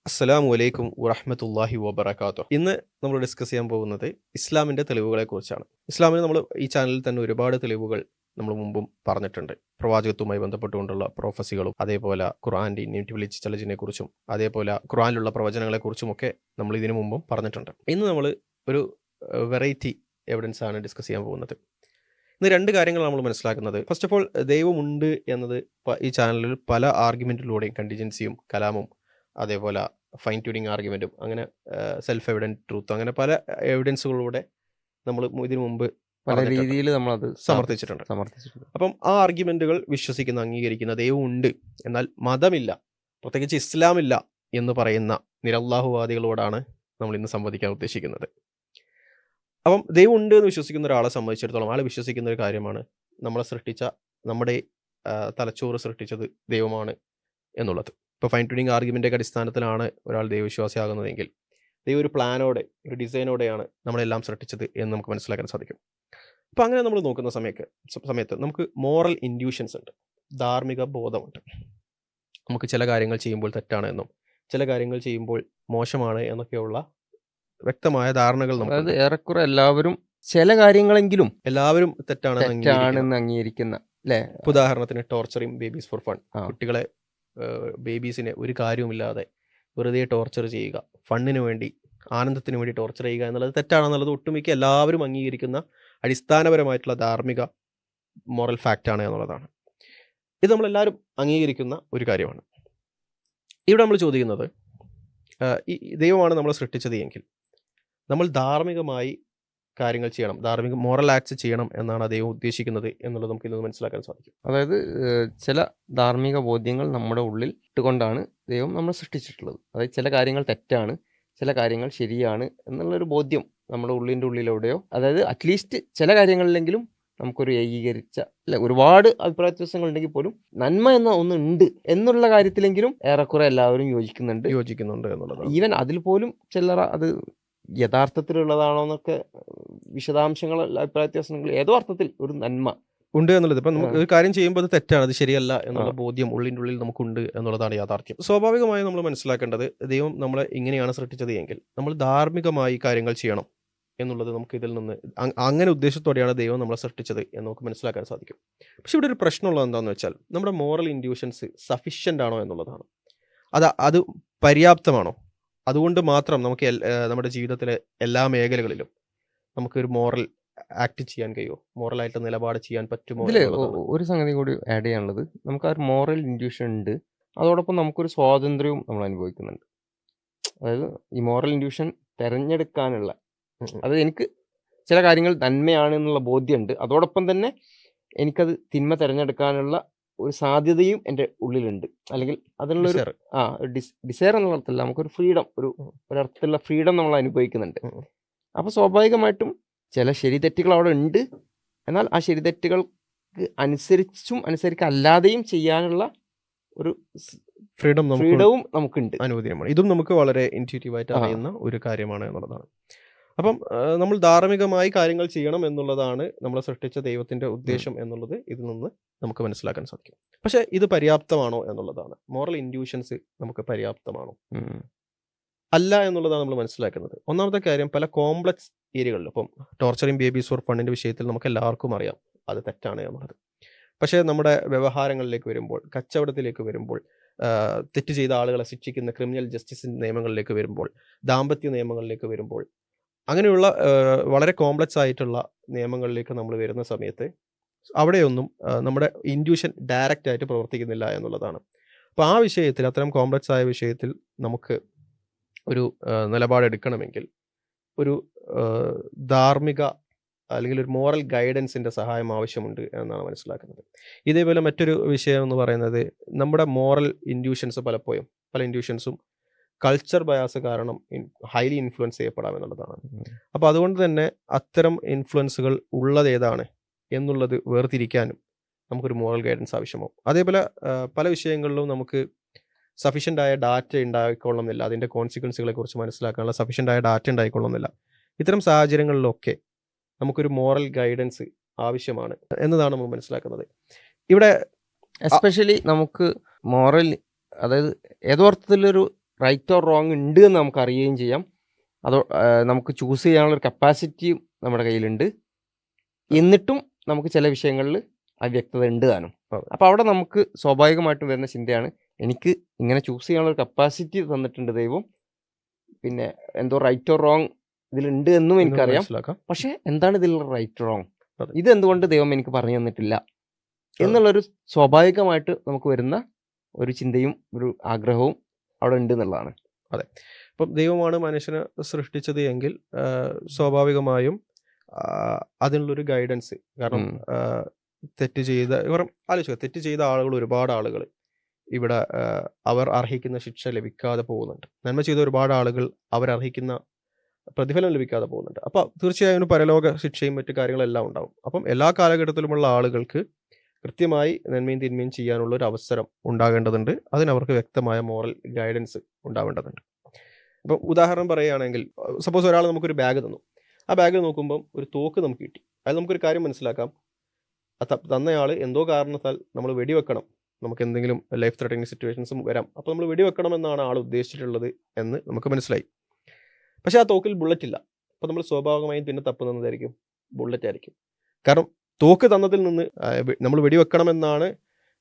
അസ്സലാമു അലൈക്കും വറഹ്മത്തുള്ളാഹി വബറകാതുഹു. ഇന്ന് നമ്മൾ ഡിസ്കസ് ചെയ്യാൻ പോകുന്നത് ഇസ്ലാമിൻ്റെ തെളിവുകളെക്കുറിച്ചാണ്. ഇസ്ലാമിന് നമ്മൾ ഈ ചാനലിൽ തന്നെ ഒരുപാട് തെളിവുകൾ നമ്മൾ മുമ്പും പറഞ്ഞിട്ടുണ്ട്. പ്രവാചകത്വവുമായി ബന്ധപ്പെട്ടുകൊണ്ടുള്ള പ്രൊഫസികളും അതേപോലെ ഖുർആൻ്റെ ഇൻവിറ്റബിലിറ്റി കുറിച്ചും അതേപോലെ ഖുർആനിലുള്ള പ്രവചനങ്ങളെക്കുറിച്ചുമൊക്കെ നമ്മൾ ഇതിനു മുമ്പും പറഞ്ഞിട്ടുണ്ട്. ഇന്ന് നമ്മൾ ഒരു വെറൈറ്റി എവിഡൻസ് ആണ് ഡിസ്കസ് ചെയ്യാൻ പോകുന്നത്. ഇന്ന് രണ്ട് കാര്യങ്ങൾ നമ്മൾ മനസ്സിലാക്കുന്നത്. ഫസ്റ്റ് ഓഫ് ഓൾ, ദൈവമുണ്ട് എന്നത് ഈ ചാനലിൽ പല ആർഗ്യുമെൻറ്റിലൂടെയും കണ്ടിജൻസിയും കലാമും അതേപോലെ ഫൈൻ ട്യൂണിങ് ആർഗ്യുമെൻറ്റും അങ്ങനെ സെൽഫ് എവിഡൻറ്റ് ട്രൂത്ത് അങ്ങനെ പല എവിഡൻസുകളിലൂടെ നമ്മൾ ഇതിനു മുമ്പ് പല രീതിയിൽ നമ്മളത് സമർത്ഥിച്ചിട്ടുണ്ട്. അപ്പം ആ ആർഗ്യുമെൻറ്റുകൾ വിശ്വസിക്കുന്ന അംഗീകരിക്കുന്ന ദൈവമുണ്ട്, എന്നാൽ മതമില്ല, പ്രത്യേകിച്ച് ഇസ്ലാമില്ല എന്ന് പറയുന്ന നിരല്ലാഹുവാദികളോടാണ് നമ്മൾ ഇന്ന് സംവദിക്കാൻ ഉദ്ദേശിക്കുന്നത്. അപ്പം ദൈവം ഉണ്ട് എന്ന് വിശ്വസിക്കുന്ന ഒരാളെ സംബന്ധിച്ചിടത്തോളം ആൾ വിശ്വസിക്കുന്ന ഒരു കാര്യമാണ് നമ്മളെ സൃഷ്ടിച്ച നമ്മുടെ തലച്ചോറ് സൃഷ്ടിച്ചത് ദൈവമാണ് എന്നുള്ളത്. ഇപ്പോൾ ഫൈൻ ട്യൂണിങ് ആർഗ്യുമെൻ്റൊക്കെ അടിസ്ഥാനത്തിലാണ് ഒരാൾ ദൈവവിശ്വാസിയാകുന്നതെങ്കിൽ ദൈവം ഒരു പ്ലാനോടെ ഒരു ഡിസൈനോടെയാണ് നമ്മളെല്ലാം സൃഷ്ടിച്ചത് എന്ന് നമുക്ക് മനസ്സിലാക്കാൻ സാധിക്കും. അപ്പോൾ അങ്ങനെ നമ്മൾ നോക്കുന്ന സമയത്ത് നമുക്ക് മോറൽ ഇൻഡ്യൂഷൻസ് ഉണ്ട്, ധാർമ്മിക ബോധമുണ്ട്. നമുക്ക് ചില കാര്യങ്ങൾ ചെയ്യുമ്പോൾ തെറ്റാണ് എന്നും ചില കാര്യങ്ങൾ ചെയ്യുമ്പോൾ മോശമാണ് എന്നൊക്കെയുള്ള വ്യക്തമായ ധാരണകൾ നമുക്ക് ഏറെക്കുറെ എല്ലാവരും ചില കാര്യങ്ങളെങ്കിലും എല്ലാവരും തെറ്റാണെന്ന് അംഗീകരിക്കുന്ന അല്ലേ. ഉദാഹരണത്തിന് ടോർച്ചറിങ് ബേബീസ് ഫോർ ഫൺ, കുട്ടികളെ ബേബീസിനെ ഒരു കാര്യവുമില്ലാതെ വെറുതെ ടോർച്ചർ ചെയ്യുക, ഫണ്ണിന് വേണ്ടി ആനന്ദത്തിന് വേണ്ടി ടോർച്ചർ ചെയ്യുക എന്നുള്ളത് തെറ്റാണെന്നുള്ളത് ഒട്ടുമിക്ക എല്ലാവരും അംഗീകരിക്കുന്ന അടിസ്ഥാനപരമായിട്ടുള്ള ധാർമ്മിക മോറൽ ഫാക്റ്റാണ് എന്നുള്ളതാണ്. ഇത് നമ്മളെല്ലാവരും അംഗീകരിക്കുന്ന ഒരു കാര്യമാണ്. ഇവിടെ നമ്മൾ ചോദിക്കുന്നത്, ഈ ദൈവമാണ് നമ്മളെ സൃഷ്ടിച്ചത് എങ്കിൽ നമ്മൾ ധാർമ്മികമായി കാര്യങ്ങൾ ചെയ്യണം, ധാർമ്മിക മോറൽ ആക്ട്സ് ചെയ്യണം എന്നാണ് ദൈവം ഉദ്ദേശിക്കുന്നത് എന്നുള്ളത് നമുക്ക് ഇന്ന് മനസ്സിലാക്കാൻ സാധിക്കും. അതായത് ചില ധാർമ്മിക ബോധ്യങ്ങൾ നമ്മുടെ ഉള്ളിൽ ഇട്ടുകൊണ്ടാണ് ദൈവം നമ്മളെ സൃഷ്ടിച്ചിട്ടുള്ളത്. അതായത് ചില കാര്യങ്ങൾ തെറ്റാണ്, ചില കാര്യങ്ങൾ ശരിയാണ് എന്നുള്ളൊരു ബോധ്യം നമ്മുടെ ഉള്ളിലൂടെയോ, അതായത് അറ്റ്ലീസ്റ്റ് ചില കാര്യങ്ങളിലെങ്കിലും നമുക്കൊരു ഏകീകരിച്ച അല്ലെ, ഒരുപാട് അഭിപ്രായ വ്യത്യാസങ്ങൾ ഉണ്ടെങ്കിൽ പോലും നന്മ എന്ന ഒന്നുണ്ട് എന്നുള്ള കാര്യത്തിലെങ്കിലും ഏറെക്കുറെ എല്ലാവരും യോജിക്കുന്നുണ്ട് എന്നുള്ളത്. ഈവൻ അതിൽ പോലും ചിലർ അത് യഥാർത്ഥത്തിലുള്ളതാണോ എന്നൊക്കെ വിശദാംശങ്ങൾ അഭിപ്രായ വ്യത്യാസങ്ങൾ ഏതോ അർത്ഥത്തിൽ ഒരു നന്മ ഉണ്ട് എന്നുള്ളത്. ഇപ്പം നമുക്ക് ഒരു കാര്യം ചെയ്യുമ്പോൾ അത് തെറ്റാണ്, അത് ശരിയല്ല എന്നുള്ള ബോധ്യം ഉള്ളിൻ്റെ ഉള്ളിൽ നമുക്കുണ്ട് എന്നുള്ളതാണ് യാഥാർത്ഥ്യം. സ്വാഭാവികമായും നമ്മൾ മനസ്സിലാക്കേണ്ടത്, ദൈവം നമ്മളെ ഇങ്ങനെയാണ് സൃഷ്ടിച്ചത് എങ്കിൽ നമ്മൾ ധാർമ്മികമായി കാര്യങ്ങൾ ചെയ്യണം എന്നുള്ളത് നമുക്ക് ഇതിൽ നിന്ന് അങ്ങനെ ഉദ്ദേശത്തോടെയാണ് ദൈവം നമ്മളെ സൃഷ്ടിച്ചത് എന്ന് നമുക്ക് മനസ്സിലാക്കാൻ സാധിക്കും. പക്ഷെ ഇവിടെ ഒരു പ്രശ്നമുള്ളത് എന്താണെന്ന് വെച്ചാൽ, നമ്മുടെ മോറൽ ഇൻഡ്യൂഷൻസ് സഫിഷ്യൻ്റ് ആണോ എന്നുള്ളതാണ്. അത് പര്യാപ്തമാണോ? അതുകൊണ്ട് മാത്രം നമുക്ക് നമ്മുടെ ജീവിതത്തിലെ എല്ലാ മേഖലകളിലും നമുക്കൊരു മോറൽ ആക്ട് ചെയ്യാൻ കഴിയുമോ, മോറലായിട്ട് നിലപാട് ചെയ്യാൻ പറ്റുമോ? ഇതിൽ ഒരു സംഗതി കൂടി ആഡ് ചെയ്യാനുള്ളത്, നമുക്ക് ആ ഒരു മോറൽ ഇൻഡ്യൂഷൻ ഉണ്ട്, അതോടൊപ്പം നമുക്കൊരു സ്വാതന്ത്ര്യവും നമ്മൾ അനുഭവിക്കുന്നുണ്ട്. അതായത് ഈ മോറൽ ഇൻഡ്യൂഷൻ തിരഞ്ഞെടുക്കാനുള്ള, അതായത് എനിക്ക് ചില കാര്യങ്ങൾ നന്മയാണ് എന്നുള്ള ബോധ്യമുണ്ട്, അതോടൊപ്പം തന്നെ എനിക്കത് തിന്മ തിരഞ്ഞെടുക്കാനുള്ള ഒരു സാധ്യതയും എൻ്റെ ഉള്ളിലുണ്ട്. അല്ലെങ്കിൽ അതിനുള്ളൊരു ഡിസയർ എന്നുള്ള അർത്ഥമല്ല, നമുക്കൊരു ഫ്രീഡം, ഒരർത്ഥത്തിലുള്ള ഫ്രീഡം നമ്മൾ അനുഭവിക്കുന്നുണ്ട്. അപ്പോൾ സ്വാഭാവികമായിട്ടും ചില ശരി തെറ്റുകൾ അവിടെ ഉണ്ട്, എന്നാൽ ആ ശരി തെറ്റുകൾക്ക് അനുസരിച്ചും അനുസരിക്കല്ലാതെയും ചെയ്യാനുള്ള ഒരു ഫ്രീഡവും നമുക്കുണ്ട്, അനുവദനീയമാണ്. ഇതും നമുക്ക് വളരെ ഇൻറ്റ്യൂട്ടീവായിട്ട് അറിയുന്ന ഒരു കാര്യമാണ് എന്നുള്ളതാണ്. അപ്പം നമ്മൾ ധാർമ്മികമായി കാര്യങ്ങൾ ചെയ്യണം എന്നുള്ളതാണ് നമ്മളെ സൃഷ്ടിച്ച ദൈവത്തിൻ്റെ ഉദ്ദേശം എന്നുള്ളത് ഇതിൽ നിന്ന് നമുക്ക് മനസ്സിലാക്കാൻ സാധിക്കും. പക്ഷേ ഇത് പര്യാപ്തമാണോ എന്നുള്ളതാണ്. മോറൽ ഇൻഡ്യൂഷൻസ് നമുക്ക് പര്യാപ്തമാണോ അല്ല എന്നുള്ളതാണ് നമ്മൾ മനസ്സിലാക്കുന്നത്. ഒന്നാമത്തെ കാര്യം, പല കോംപ്ലക്സ് ഏരിയകളിലും ഇപ്പം ടോർച്ചറിങ് ബേബീസ് ഫോർ ഫണ്ടിൻ്റെ വിഷയത്തിൽ നമുക്ക് എല്ലാവർക്കും അറിയാം അത് തെറ്റാണ് എന്നുള്ളത്. പക്ഷേ നമ്മുടെ വ്യവഹാരങ്ങളിലേക്ക് വരുമ്പോൾ, കച്ചവടത്തിലേക്ക് വരുമ്പോൾ, തെറ്റ് ചെയ്ത ആളുകളെ ശിക്ഷിക്കുന്ന ക്രിമിനൽ ജസ്റ്റിസ് നിയമങ്ങളിലേക്ക് വരുമ്പോൾ, ദാമ്പത്യ നിയമങ്ങളിലേക്ക് വരുമ്പോൾ, അങ്ങനെയുള്ള വളരെ കോംപ്ലക്സ് ആയിട്ടുള്ള നിയമങ്ങളിലേക്ക് നമ്മൾ വരുന്ന സമയത്ത് അവിടെയൊന്നും നമ്മുടെ ഇൻഡ്യൂഷൻ ഡയറക്റ്റ് ആയിട്ട് പ്രവർത്തിക്കുന്നില്ല എന്നുള്ളതാണ്. അപ്പോൾ ആ വിഷയത്തിൽ, അത്തരം കോംപ്ലക്സ് ആയ വിഷയത്തിൽ നമുക്ക് ഒരു നിലപാടെടുക്കണമെങ്കിൽ ഒരു ധാർമ്മിക അല്ലെങ്കിൽ ഒരു മോറൽ ഗൈഡൻസിൻ്റെ സഹായം ആവശ്യമുണ്ട് എന്നാണ് മനസ്സിലാക്കുന്നത്. ഇതേപോലെ മറ്റൊരു വിഷയം എന്ന് പറയുന്നത്, നമ്മുടെ മോറൽ ഇൻഡ്യൂഷൻസ് പലപ്പോഴും പല ഇൻഡ്യൂഷൻസും കൾച്ചർ ബയാസ് കാരണം ഹൈലി ഇൻഫ്ലുവൻസ് ചെയ്യപ്പെടാമെന്നുള്ളതാണ്. അപ്പോൾ അതുകൊണ്ട് തന്നെ അത്തരം ഇൻഫ്ലുവൻസുകൾ ഉള്ളത് ഏതാണ് എന്നുള്ളത് വേർതിരിക്കാനും നമുക്കൊരു മോറൽ ഗൈഡൻസ് ആവശ്യമാവും. അതേപോലെ പല വിഷയങ്ങളിലും നമുക്ക് സഫീഷ്യൻ്റ് ആയ ഡാറ്റ ഉണ്ടായിക്കൊള്ളുന്നില്ല, അതിൻ്റെ കോൺസിക്വൻസുകളെ കുറിച്ച് മനസ്സിലാക്കാനുള്ള സഫീഷ്യൻ്റ് ആയ ഡാറ്റ ഉണ്ടായിക്കൊള്ളുന്നില്ല. ഇത്തരം സാഹചര്യങ്ങളിലൊക്കെ നമുക്കൊരു മോറൽ ഗൈഡൻസ് ആവശ്യമാണ് എന്നതാണ് നമ്മൾ മനസ്സിലാക്കുന്നത്. ഇവിടെ എസ്പെഷ്യലി നമുക്ക് മോറൽ, അതായത് ഏതോ അർത്ഥത്തിലൊരു റൈറ്റ് ഓർ റോങ് ഉണ്ട് എന്ന് നമുക്ക് അറിയുകയും ചെയ്യാം. അതോ നമുക്ക് ചൂസ് ചെയ്യാനുള്ള ഒരു കപ്പാസിറ്റിയും നമ്മുടെ കയ്യിലുണ്ട്. എന്നിട്ടും നമുക്ക് ചില വിഷയങ്ങളിൽ അവ്യക്തത ഉണ്ട് താനും. അപ്പോൾ അവിടെ നമുക്ക് സ്വാഭാവികമായിട്ടും വരുന്ന ചിന്തയാണ്, എനിക്ക് ഇങ്ങനെ ചൂസ് ചെയ്യാനുള്ള ഒരു കപ്പാസിറ്റി തന്നിട്ടുണ്ട് ദൈവം, പിന്നെ എന്തോ റൈറ്റ് ഓർ റോങ് ഇതിലുണ്ട് എന്നും എനിക്കറിയാം. പക്ഷെ എന്താണ് ഇതിലുള്ള റൈറ്റ് റോങ്, ഇത് എന്തുകൊണ്ട് ദൈവം എനിക്ക് പറഞ്ഞു തന്നിട്ടില്ല എന്നുള്ളൊരു സ്വാഭാവികമായിട്ട് നമുക്ക് വരുന്ന ഒരു ചിന്തയും ഒരു ആഗ്രഹവും അവിടെ ഉണ്ട് എന്നുള്ളതാണ്. അതെ, ഇപ്പം ദൈവമാണ് മനുഷ്യനെ സൃഷ്ടിച്ചത് എങ്കിൽ സ്വാഭാവികമായും അതിനുള്ളൊരു ഗൈഡൻസ്. കാരണം തെറ്റ് ചെയ്ത ആളുകൾ, ഒരുപാട് ആളുകൾ ഇവിടെ അവർ അർഹിക്കുന്ന ശിക്ഷ ലഭിക്കാതെ പോകുന്നുണ്ട്. നന്മ ചെയ്ത ഒരുപാട് ആളുകൾ അവരർഹിക്കുന്ന പ്രതിഫലം ലഭിക്കാതെ പോകുന്നുണ്ട്. അപ്പോൾ തീർച്ചയായും പരലോക ശിക്ഷയും മറ്റു കാര്യങ്ങളെല്ലാം ഉണ്ടാവും. അപ്പം എല്ലാ കാലഘട്ടത്തിലുമുള്ള ആളുകൾക്ക് കൃത്യമായി നന്മയും തിന്മയും ചെയ്യാനുള്ള ഒരു അവസരം ഉണ്ടാകേണ്ടതുണ്ട്. അതിനവർക്ക് വ്യക്തമായ മോറൽ ഗൈഡൻസ് ഉണ്ടാവേണ്ടതുണ്ട്. അപ്പം ഉദാഹരണം പറയുകയാണെങ്കിൽ, സപ്പോസ് ഒരാൾ നമുക്കൊരു ബാഗ് തന്നു. ആ ബാഗ് നോക്കുമ്പം ഒരു തോക്ക് നമുക്ക് കിട്ടി. അതിൽ നമുക്കൊരു കാര്യം മനസ്സിലാക്കാം, തന്നയാൾ എന്തോ കാരണത്താൽ നമ്മൾ വെടിവെക്കണം, നമുക്ക് എന്തെങ്കിലും ലൈഫ് ത്രെറ്റനിങ് സിറ്റുവേഷൻസും വരാം, അപ്പോൾ നമ്മൾ വെടിവെക്കണമെന്നാണ് ആൾ ഉദ്ദേശിച്ചിട്ടുള്ളത് എന്ന് നമുക്ക് മനസ്സിലായി. പക്ഷേ ആ തോക്കിൽ ബുള്ളറ്റ് ഇല്ല. അപ്പോൾ നമ്മൾ സ്വാഭാവികമായും പിന്നെ തപ്പുന്നതായിരിക്കും ബുള്ളറ്റ് ആയിരിക്കും. കാരണം തോക്ക് തന്നതിൽ നിന്ന് നമ്മൾ വെടിവെക്കണമെന്നാണ്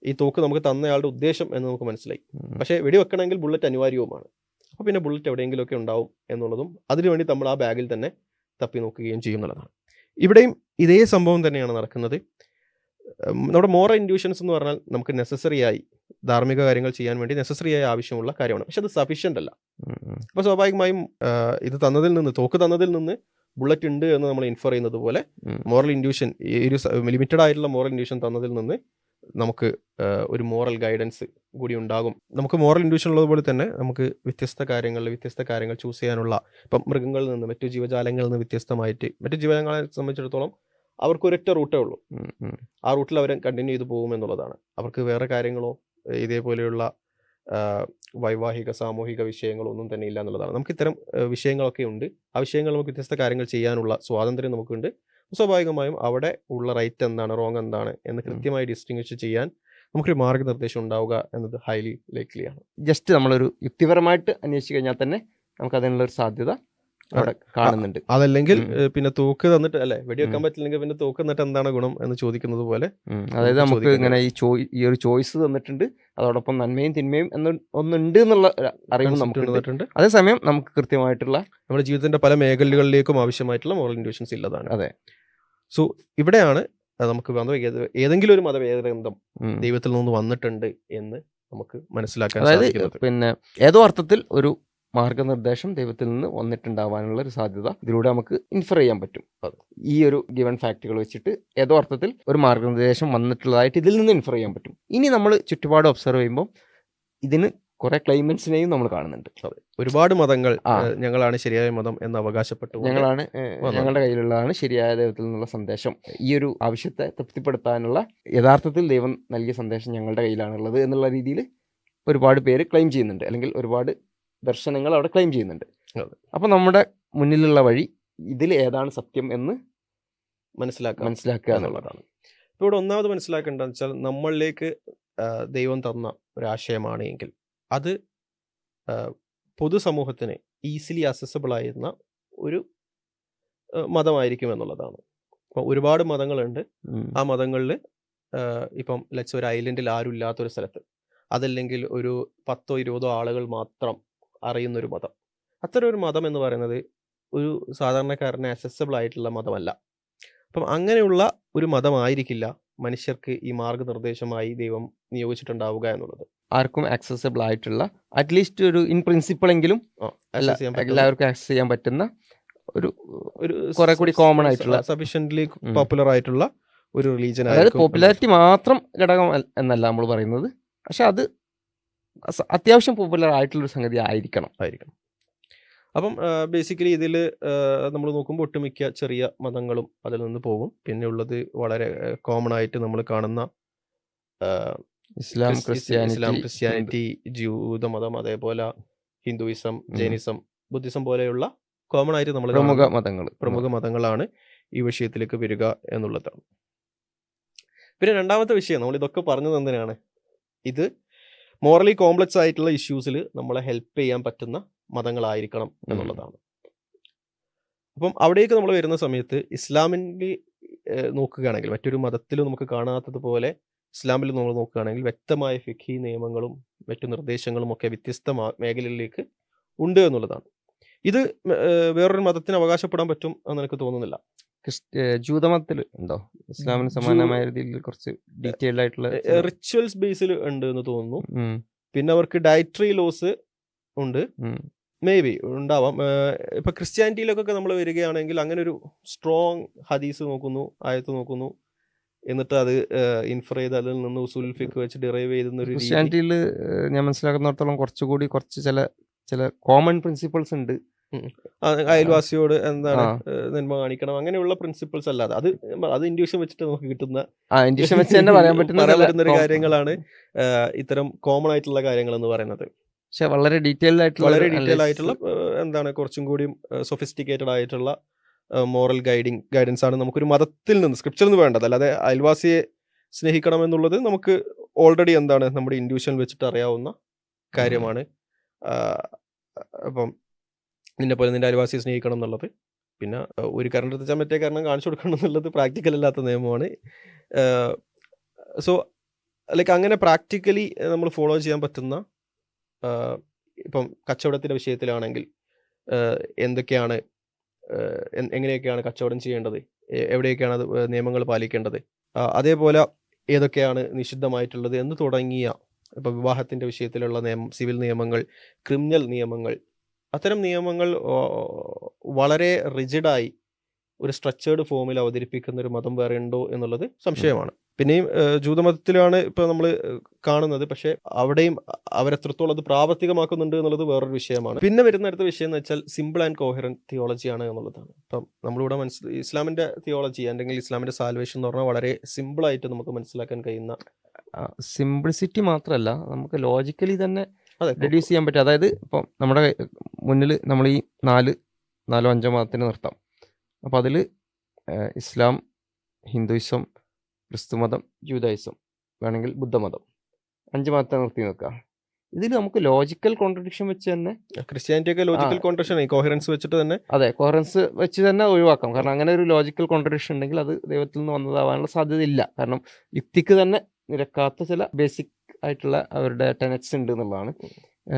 ഈ തോക്ക് നമുക്ക് തന്നയാളുടെ ഉദ്ദേശം എന്ന് നമുക്ക് മനസ്സിലായി. പക്ഷേ വെടിവെക്കണമെങ്കിൽ ബുള്ളറ്റ് അനിവാര്യവുമാണ്. അപ്പോൾ പിന്നെ ബുള്ളറ്റ് എവിടെയെങ്കിലുമൊക്കെ ഉണ്ടാവും എന്നുള്ളതും അതിനുവേണ്ടി നമ്മൾ ആ ബാഗിൽ തന്നെ തപ്പി നോക്കുകയും ചെയ്യുന്നുള്ളതാണ്. ഇവിടെയും ഇതേ സംഭവം തന്നെയാണ് നടക്കുന്നത്. നമ്മുടെ മോറൽ ഇൻഡ്യൂഷൻസ് എന്ന് പറഞ്ഞാൽ നമുക്ക് നെസസറിയായി ധാർമ്മിക കാര്യങ്ങൾ ചെയ്യാൻ വേണ്ടി നെസസറിയായി ആവശ്യമുള്ള കാര്യമാണ്. പക്ഷെ അത് സഫീഷ്യൻ്റ് അല്ല. അപ്പോൾ സ്വാഭാവികമായും ഇത് തോക്ക് തന്നതിൽ നിന്ന് ബുള്ളറ്റ് ഉണ്ട് എന്ന് നമ്മൾ ഇൻഫർ ചെയ്യുന്നത് പോലെ മോറൽ ഇൻഡ്യൂഷൻ, ഈ ഒരു ലിമിറ്റഡ് ആയിട്ടുള്ള മോറൽ ഇൻഡ്യൂഷൻ തന്നതിൽ നിന്ന് നമുക്ക് ഒരു മോറൽ ഗൈഡൻസ് കൂടി ഉണ്ടാകും. നമുക്ക് മോറൽ ഇൻഡ്യൂഷൻ ഉള്ളതുപോലെ തന്നെ നമുക്ക് വ്യത്യസ്ത കാര്യങ്ങൾ ചൂസ് ചെയ്യാനുള്ള, ഇപ്പം മൃഗങ്ങളിൽ നിന്ന് മറ്റു ജീവജാലങ്ങളിൽ നിന്ന് വ്യത്യസ്തമായിട്ട് മറ്റു ജീവജാലങ്ങളെ സംബന്ധിച്ചിടത്തോളം അവർക്ക് ഒരൊറ്റ റൂട്ടേ ഉള്ളൂ. ആ റൂട്ടിൽ അവർ കണ്ടിന്യൂ ചെയ്ത് പോകും എന്നുള്ളതാണ്. അവർക്ക് വേറെ കാര്യങ്ങളോ ഇതേപോലെയുള്ള വൈവാഹിക സാമൂഹിക വിഷയങ്ങളോ ഒന്നും തന്നെ ഇല്ല എന്നുള്ളതാണ്. നമുക്ക് ഇത്തരം വിഷയങ്ങളൊക്കെ ഉണ്ട്. ആ വിഷയങ്ങൾ നമുക്ക് വ്യത്യസ്ത കാര്യങ്ങൾ ചെയ്യാനുള്ള സ്വാതന്ത്ര്യം നമുക്കുണ്ട്. സ്വാഭാവികമായും അവിടെ ഉള്ള റൈറ്റ് എന്താണ്, റോങ് എന്താണ് എന്ന് കൃത്യമായി ഡിസ്റ്റിങ്വിഷ് ചെയ്യാൻ നമുക്കൊരു മാർഗ്ഗനിർദ്ദേശം ഉണ്ടാവുക എന്നത് ഹൈലി ലൈക്ലിയാണ്. ജസ്റ്റ് നമ്മളൊരു യുക്തിപരമായിട്ട് അന്വേഷിച്ച് കഴിഞ്ഞാൽ തന്നെ നമുക്ക് അതിനുള്ളൊരു സാധ്യത അവിടെ കാണുന്നുണ്ട്. അതല്ലെങ്കിൽ പിന്നെ തോക്ക് തന്നിട്ട് അല്ലെ വെടിവെക്കാൻ പറ്റില്ലെങ്കിൽ പിന്നെ തോക്ക് തന്നിട്ട് എന്താണ് ഗുണം എന്ന് ചോദിക്കുന്നത് പോലെ, അതായത് നമുക്ക് ഇങ്ങനെ ഈ ഒരു ചോയ്സ് തന്നിട്ടുണ്ട്, അതോടൊപ്പം നന്മയും തിന്മയും ഒന്നുണ്ട് എന്നുള്ള അറിവ് നമുക്ക് തന്നിട്ടുണ്ട്. അതേസമയം നമുക്ക് കൃത്യമായിട്ടുള്ള നമ്മുടെ ജീവിതത്തിന്റെ പല മേഖലകളിലേക്കും ആവശ്യമായിട്ടുള്ള മോറൽ ഇൻഡ്യൂഷൻസ് ഇല്ലതാണ്. അതെ. സോ ഇവിടെയാണ് നമുക്ക് ഏതെങ്കിലും ഒരു മതവേദഗ്രന്ഥം ദൈവത്തിൽ നിന്ന് വന്നിട്ടുണ്ട് എന്ന് നമുക്ക് മനസ്സിലാക്കാൻ സാധിക്കുന്നത്. പിന്നെ ഏതോ അർത്ഥത്തിൽ ഒരു മാർഗനിർദ്ദേശം ദൈവത്തിൽ നിന്ന് വന്നിട്ടുണ്ടാവാനുള്ള ഒരു സാധ്യത ഇതിലൂടെ നമുക്ക് ഇൻഫർ ചെയ്യാൻ പറ്റും. ഈ ഒരു ഗിവൺ ഫാക്റ്റുകൾ വെച്ചിട്ട് ഏതോ അർത്ഥത്തിൽ ഒരു മാർഗനിർദ്ദേശം വന്നിട്ടുള്ളതായിട്ട് ഇതിൽ നിന്ന് ഇൻഫർ ചെയ്യാൻ പറ്റും. ഇനി നമ്മൾ ചുറ്റുപാട് ഒബ്സർവ് ചെയ്യുമ്പോൾ ഇതിന് കുറെ ക്ലൈമൻസിനെയും നമ്മൾ കാണുന്നുണ്ട്. ഒരുപാട് മതങ്ങൾ ഞങ്ങളാണ് ശരിയായ മതം എന്ന് അവകാശപ്പെട്ടു, ഞങ്ങളുടെ കയ്യിലുള്ളതാണ് ശരിയായ ദൈവത്തിൽ നിന്നുള്ള സന്ദേശം, ഈ ഒരു ആവശ്യത്തെ തൃപ്തിപ്പെടുത്താനുള്ള യഥാർത്ഥത്തിൽ ദൈവം നൽകിയ സന്ദേശം ഞങ്ങളുടെ കയ്യിലാണുള്ളത് എന്നുള്ള രീതിയിൽ ഒരുപാട് പേര് ക്ലെയിം ചെയ്യുന്നുണ്ട്, അല്ലെങ്കിൽ ഒരുപാട് ദർശനങ്ങൾ അവിടെ ക്ലെയിം ചെയ്യുന്നുണ്ട്. അപ്പോൾ നമ്മുടെ മുന്നിലുള്ള വഴി ഇതിൽ ഏതാണ് സത്യം എന്ന് മനസ്സിലാക്കുക എന്നുള്ളതാണ്. ഇപ്പോൾ ഇവിടെ ഒന്നാമത് മനസ്സിലാക്കേണ്ടതെന്ന് വെച്ചാൽ, നമ്മളിലേക്ക് ദൈവം തന്ന ഒരാശയമാണ് എങ്കിൽ അത് പൊതുസമൂഹത്തിന് ഈസിലി അക്സസിബിൾ ആയിരുന്ന ഒരു മതമായിരിക്കും എന്നുള്ളതാണ്. അപ്പോൾ ഒരുപാട് മതങ്ങളുണ്ട്. ആ മതങ്ങളിൽ ഇപ്പം ഒരു ഐലൻഡിൽ ആരും ഇല്ലാത്തൊരു സ്ഥലത്ത്, അതല്ലെങ്കിൽ ഒരു 10-20 ആളുകൾ മാത്രം അറിയുന്നൊരു മതം, അത്തരം ഒരു മതം എന്ന് പറയുന്നത് ഒരു സാധാരണക്കാരന് അക്സസിബിൾ ആയിട്ടുള്ള മതമല്ല. അപ്പം അങ്ങനെയുള്ള ഒരു മതമായിരിക്കില്ല മനുഷ്യർക്ക് ഈ മാർഗനിർദ്ദേശമായി ദൈവം നിയോഗിച്ചിട്ടുണ്ടാവുക എന്നുള്ളത്. ആർക്കും ആക്സസിബിൾ ആയിട്ടുള്ള, അറ്റ്ലീസ്റ്റ് ഒരു ഇൻ പ്രിൻസിപ്പിൾ എങ്കിലും എല്ലാവർക്കും ആക്സസ് ചെയ്യാൻ പറ്റുന്ന ഒരു കുറെ കൂടി കോമൺ ആയിട്ടുള്ള, സഫീഷ്യന്റ്ലി പോപ്പുലർ ആയിട്ടുള്ള ഒരു റിലീജിയൻ. അതായത് പോപ്പുലാരിറ്റി മാത്രം ഘടകം എന്നല്ല നമ്മൾ പറയുന്നത്, പക്ഷെ അത് അത്യാവശ്യം പോപ്പുലർ ആയിട്ടുള്ളൊരു സംഗതി ആയിരിക്കണം. അപ്പം ബേസിക്കലി ഇതിൽ നമ്മൾ നോക്കുമ്പോൾ ഒട്ടുമിക്ക ചെറിയ മതങ്ങളും അതിൽ നിന്ന് പോകും. പിന്നെ ഉള്ളത് വളരെ കോമൺ ആയിട്ട് നമ്മൾ കാണുന്ന ഇസ്ലാം, ക്രിസ്ത്യാനിറ്റി, ജൂതമതം, അതേപോലെ ഹിന്ദുയിസം, ജൈനിസം, ബുദ്ധിസം പോലെയുള്ള കോമൺ ആയിട്ട് നമ്മൾ പ്രമുഖ മതങ്ങളാണ് ഈ വിഷയത്തിലേക്ക് വരിക എന്നുള്ളതാണ്. പിന്നെ രണ്ടാമത്തെ വിഷയം, നമ്മൾ ഇതൊക്കെ പറഞ്ഞു തന്നതിനാണ്, ഇത് മോറലി കോംപ്ലക്സ് ആയിട്ടുള്ള ഇഷ്യൂസിൽ നമ്മളെ ഹെൽപ്പ് ചെയ്യാൻ പറ്റുന്ന മതങ്ങളായിരിക്കണം എന്നുള്ളതാണ്. അപ്പം അവിടേക്ക് നമ്മൾ വരുന്ന സമയത്ത് ഇസ്ലാമിൻ്റെ നോക്കുകയാണെങ്കിൽ മറ്റൊരു മതത്തിൽ നമുക്ക് കാണാത്തതുപോലെ ഇസ്ലാമിൽ നമ്മൾ നോക്കുകയാണെങ്കിൽ വ്യക്തമായ ഫിഖി നിയമങ്ങളും മറ്റു നിർദ്ദേശങ്ങളും ഒക്കെ വ്യത്യസ്ത മേഖലയിലേക്ക് ഉണ്ട് എന്നുള്ളതാണ്. ഇത് വേറൊരു മതത്തിന് അവകാശപ്പെടാൻ പറ്റും എന്ന് എനിക്ക് തോന്നുന്നില്ല. ജൂതമതത്തിൽ ഉണ്ടോ ഇസ്ലാമിന് സമാനമായ രീതിയിൽ കുറച്ച് ഡീറ്റെയിൽഡ് ആയിട്ടുള്ള റിച്വൽസ് ബേസിൽ ഉണ്ട് എന്ന് തോന്നുന്നു. പിന്നെ അവർക്ക് ഡയറ്ററി ലോസ് ഉണ്ട്, മേ ബി ഉണ്ടാവാം. ഇപ്പൊ ക്രിസ്ത്യാനിറ്റിയിലൊക്കെ നമ്മൾ വരികയാണെങ്കിൽ അങ്ങനെ ഒരു സ്ട്രോങ് ഹദീസ് നോക്കുന്നു, ആയത്ത് നോക്കുന്നു, എന്നിട്ട് അത് ഇൻഫർ ചെയ്ത് അതിൽ നിന്ന് ഉസൂൽ ഫിഖ് വെച്ച് ഡിറൈവ് ചെയ്യുന്ന ഒരു ക്രിസ്ത്യാനിറ്റിയിൽ ഞാൻ മനസ്സിലാക്കുന്നിടത്തോളം കുറച്ചുകൂടി ചില കോമൺ പ്രിൻസിപ്പിൾസ് ഉണ്ട്. അയൽവാസിയോട് എന്താണ് നന്മ കാണിക്കണം, അങ്ങനെയുള്ള പ്രിൻസിപ്പിൾസ് അല്ലാതെ അത് ഇൻഡ്യൂഷൻ വെച്ചിട്ട് നമുക്ക് കിട്ടുന്ന ഇൻഡ്യൂഷൻ വെച്ച് തന്നെ പറയാൻ പറ്റുന്ന ഒരു കാര്യങ്ങളാണ് ഇത്തരം കോമൺ ആയിട്ടുള്ള കാര്യങ്ങൾ എന്ന് പറയുന്നത്. പക്ഷെ വളരെ ഡീറ്റെയിൽ ആയിട്ടുള്ള എന്താണ് കുറച്ചും കൂടി സൊഫിസ്റ്റിക്കേറ്റഡ് ആയിട്ടുള്ള മോറൽ ഗൈഡൻസ് ആണ് നമുക്കൊരു മതത്തിൽ നിന്ന് സ്ക്രിപ്ചറിൽ നിന്ന് വേണ്ടത്. അല്ലാതെ അയൽവാസിയെ സ്നേഹിക്കണം എന്നുള്ളത് നമുക്ക് ഓൾറെഡി എന്താണ് നമ്മുടെ ഇൻഡ്യൂഷൻ വെച്ചിട്ട് അറിയാവുന്ന കാര്യമാണ്. അപ്പം നിന്നെ പോലെ നിന്റെ അയൽവാസിയെ സ്നേഹിക്കണം എന്നുള്ളത്, പിന്നെ ഒരു കറണ്ട് എത്തിച്ചാൽ മറ്റേ കാരണം കാണിച്ചു കൊടുക്കണം എന്നുള്ളത് പ്രാക്ടിക്കൽ അല്ലാത്ത നിയമമാണ്. സോ ലൈക്ക് അങ്ങനെ പ്രാക്ടിക്കലി നമ്മൾ ഫോളോ ചെയ്യാൻ പറ്റുന്ന, ഇപ്പം കച്ചവടത്തിൻ്റെ വിഷയത്തിലാണെങ്കിൽ എന്തൊക്കെയാണ് എങ്ങനെയൊക്കെയാണ് കച്ചവടം ചെയ്യേണ്ടത്, എവിടെയൊക്കെയാണ് അത് നിയമങ്ങൾ പാലിക്കേണ്ടത്, അതേപോലെ ഏതൊക്കെയാണ് നിഷിദ്ധമായിട്ടുള്ളത് എന്ന് തുടങ്ങിയ ഇപ്പോൾ വിവാഹത്തിൻ്റെ വിഷയത്തിലുള്ള സിവിൽ നിയമങ്ങൾ, ക്രിമിനൽ നിയമങ്ങൾ, അത്തരം നിയമങ്ങൾ വളരെ റിജിഡായി ഒരു സ്ട്രക്ചേർഡ് ഫോമിൽ അവതരിപ്പിക്കുന്ന ഒരു മതം വേറെ ഉണ്ടോ എന്നുള്ളത് സംശയമാണ്. പിന്നെയും ജൂതമതത്തിലാണ് ഇപ്പോൾ നമ്മൾ കാണുന്നത്, പക്ഷേ അവിടെയും അവരെത്രത്തോളം അത് പ്രാവർത്തികമാക്കുന്നുണ്ട് എന്നുള്ളത് വേറൊരു വിഷയമാണ്. പിന്നെ വരുന്ന അടുത്ത വിഷയം എന്ന് വെച്ചാൽ സിമ്പിൾ ആൻഡ് കോഹറന്റ് തിയോളജിയാണ് എന്നുള്ളതാണ്. ഇപ്പം നമ്മളിവിടെ ഇസ്ലാമിൻ്റെ തിയോളജി അല്ലെങ്കിൽ ഇസ്ലാമിൻ്റെ സാൽവേഷൻ എന്ന് പറഞ്ഞാൽ വളരെ സിമ്പിളായിട്ട് നമുക്ക് മനസ്സിലാക്കാൻ കഴിയുന്ന, സിംപ്ലിസിറ്റി മാത്രമല്ല നമുക്ക് ലോജിക്കലി തന്നെ റെഡ്യൂസ് ചെയ്യാൻ പറ്റും. അതായത് ഇപ്പം നമ്മുടെ മുന്നിൽ നമ്മൾ ഈ 4-5 മതത്തിന് നിർത്താം. അപ്പോൾ അതിൽ ഇസ്ലാം, ഹിന്ദുയിസം, ക്രിസ്തുമതം, ജൂതായിസം, വേണമെങ്കിൽ ബുദ്ധമതം, 5 മതത്തെ നിർത്തി നിൽക്കുക. ഇതിൽ നമുക്ക് ലോജിക്കൽ കോൺട്രഡിക്ഷൻ വെച്ച് തന്നെ, ക്രിസ്ത്യാനിറ്റിയൊക്കെ ലോജിക്കൽ കോൺട്രഡിക്ഷൻ കോഹറൻസ് വെച്ചിട്ട് തന്നെ, അതെ, കോഹറൻസ് വെച്ച് തന്നെ ഒഴിവാക്കാം. കാരണം അങ്ങനെ ഒരു ലോജിക്കൽ കോൺട്രഡിക്ഷൻ ഉണ്ടെങ്കിൽ അത് ദൈവത്തിൽ നിന്ന് വന്നതാവാനുള്ള സാധ്യതയില്ല. കാരണം യുക്തിക്ക് തന്നെ നിരക്കാത്ത ചില ബേസിക് ആയിട്ടുള്ള അവരുടെ ടെനറ്റ്സ് ഉണ്ട് എന്നുള്ളതാണ്.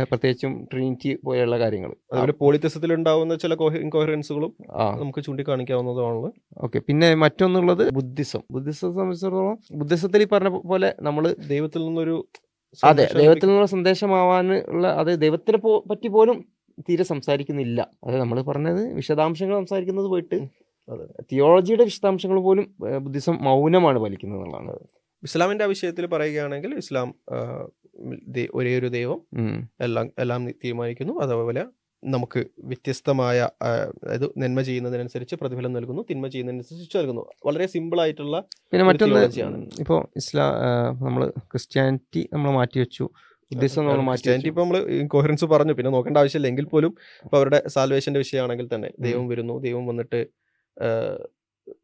പ്രത്യേകിച്ചും ട്രിനിറ്റി പോലെയുള്ള കാര്യങ്ങൾ. അതുപോലെ പോളിത്തിസത്തിൽ ഉണ്ടാവുന്ന ചില ഇൻകോഹറൻസുകളും നമുക്ക് ചൂണ്ടിക്കാണിക്കാവുന്നതാണ്. ഓക്കെ. പിന്നെ മറ്റൊന്നുള്ളത് ബുദ്ധിസത്തെ സംബന്ധിച്ചിടത്തോളം, ബുദ്ധിസത്തിൽ ഈ പറഞ്ഞ പോലെ നമ്മൾ ദൈവത്തിൽ നിന്നൊരു, അതെ, ദൈവത്തിൽ നിന്നുള്ള സന്ദേശമാവാനുള്ള, അത് ദൈവത്തിനെ പറ്റി പോലും തീരെ സംസാരിക്കുന്നില്ല. അതായത് നമ്മൾ പറഞ്ഞത് വിശദാംശങ്ങൾ സംസാരിക്കുന്നത് പോയിട്ട് തിയോളജിയുടെ വിശദാംശങ്ങൾ പോലും ബുദ്ധിസം മൗനമാണ് പാലിക്കുന്നത് എന്നുള്ളതാണ്. ഇസ്ലാമിന്റെ വിഷയത്തിൽ പറയുകയാണെങ്കിൽ ഇസ്ലാം ഒരേ ഒരു ദൈവം എല്ലാം തീരുമാനിക്കുന്നു. അതേപോലെ നമുക്ക് വ്യത്യസ്തമായ, അതായത് നന്മ ചെയ്യുന്നതിനനുസരിച്ച് പ്രതിഫലം നൽകുന്നു, തിന്മ ചെയ്യുന്നതിനനുസരിച്ച് നൽകുന്നു. വളരെ സിമ്പിൾ ആയിട്ടുള്ള. പിന്നെ മറ്റൊന്ന്, ഇപ്പോൾ നമ്മൾ ക്രിസ്ത്യാനിറ്റി നമ്മൾ മാറ്റി വെച്ചു, ക്രിസ്ത്യാനിറ്റി ഇപ്പോൾ നമ്മൾ കോഹറൻസ് പറഞ്ഞു, പിന്നെ നോക്കേണ്ട ആവശ്യമില്ല. എങ്കിൽ പോലും ഇപ്പോൾ അവരുടെ സാൽവേഷന്റെ വിഷയമാണെങ്കിൽ തന്നെ ദൈവം വരുന്നു, ദൈവം വന്നിട്ട്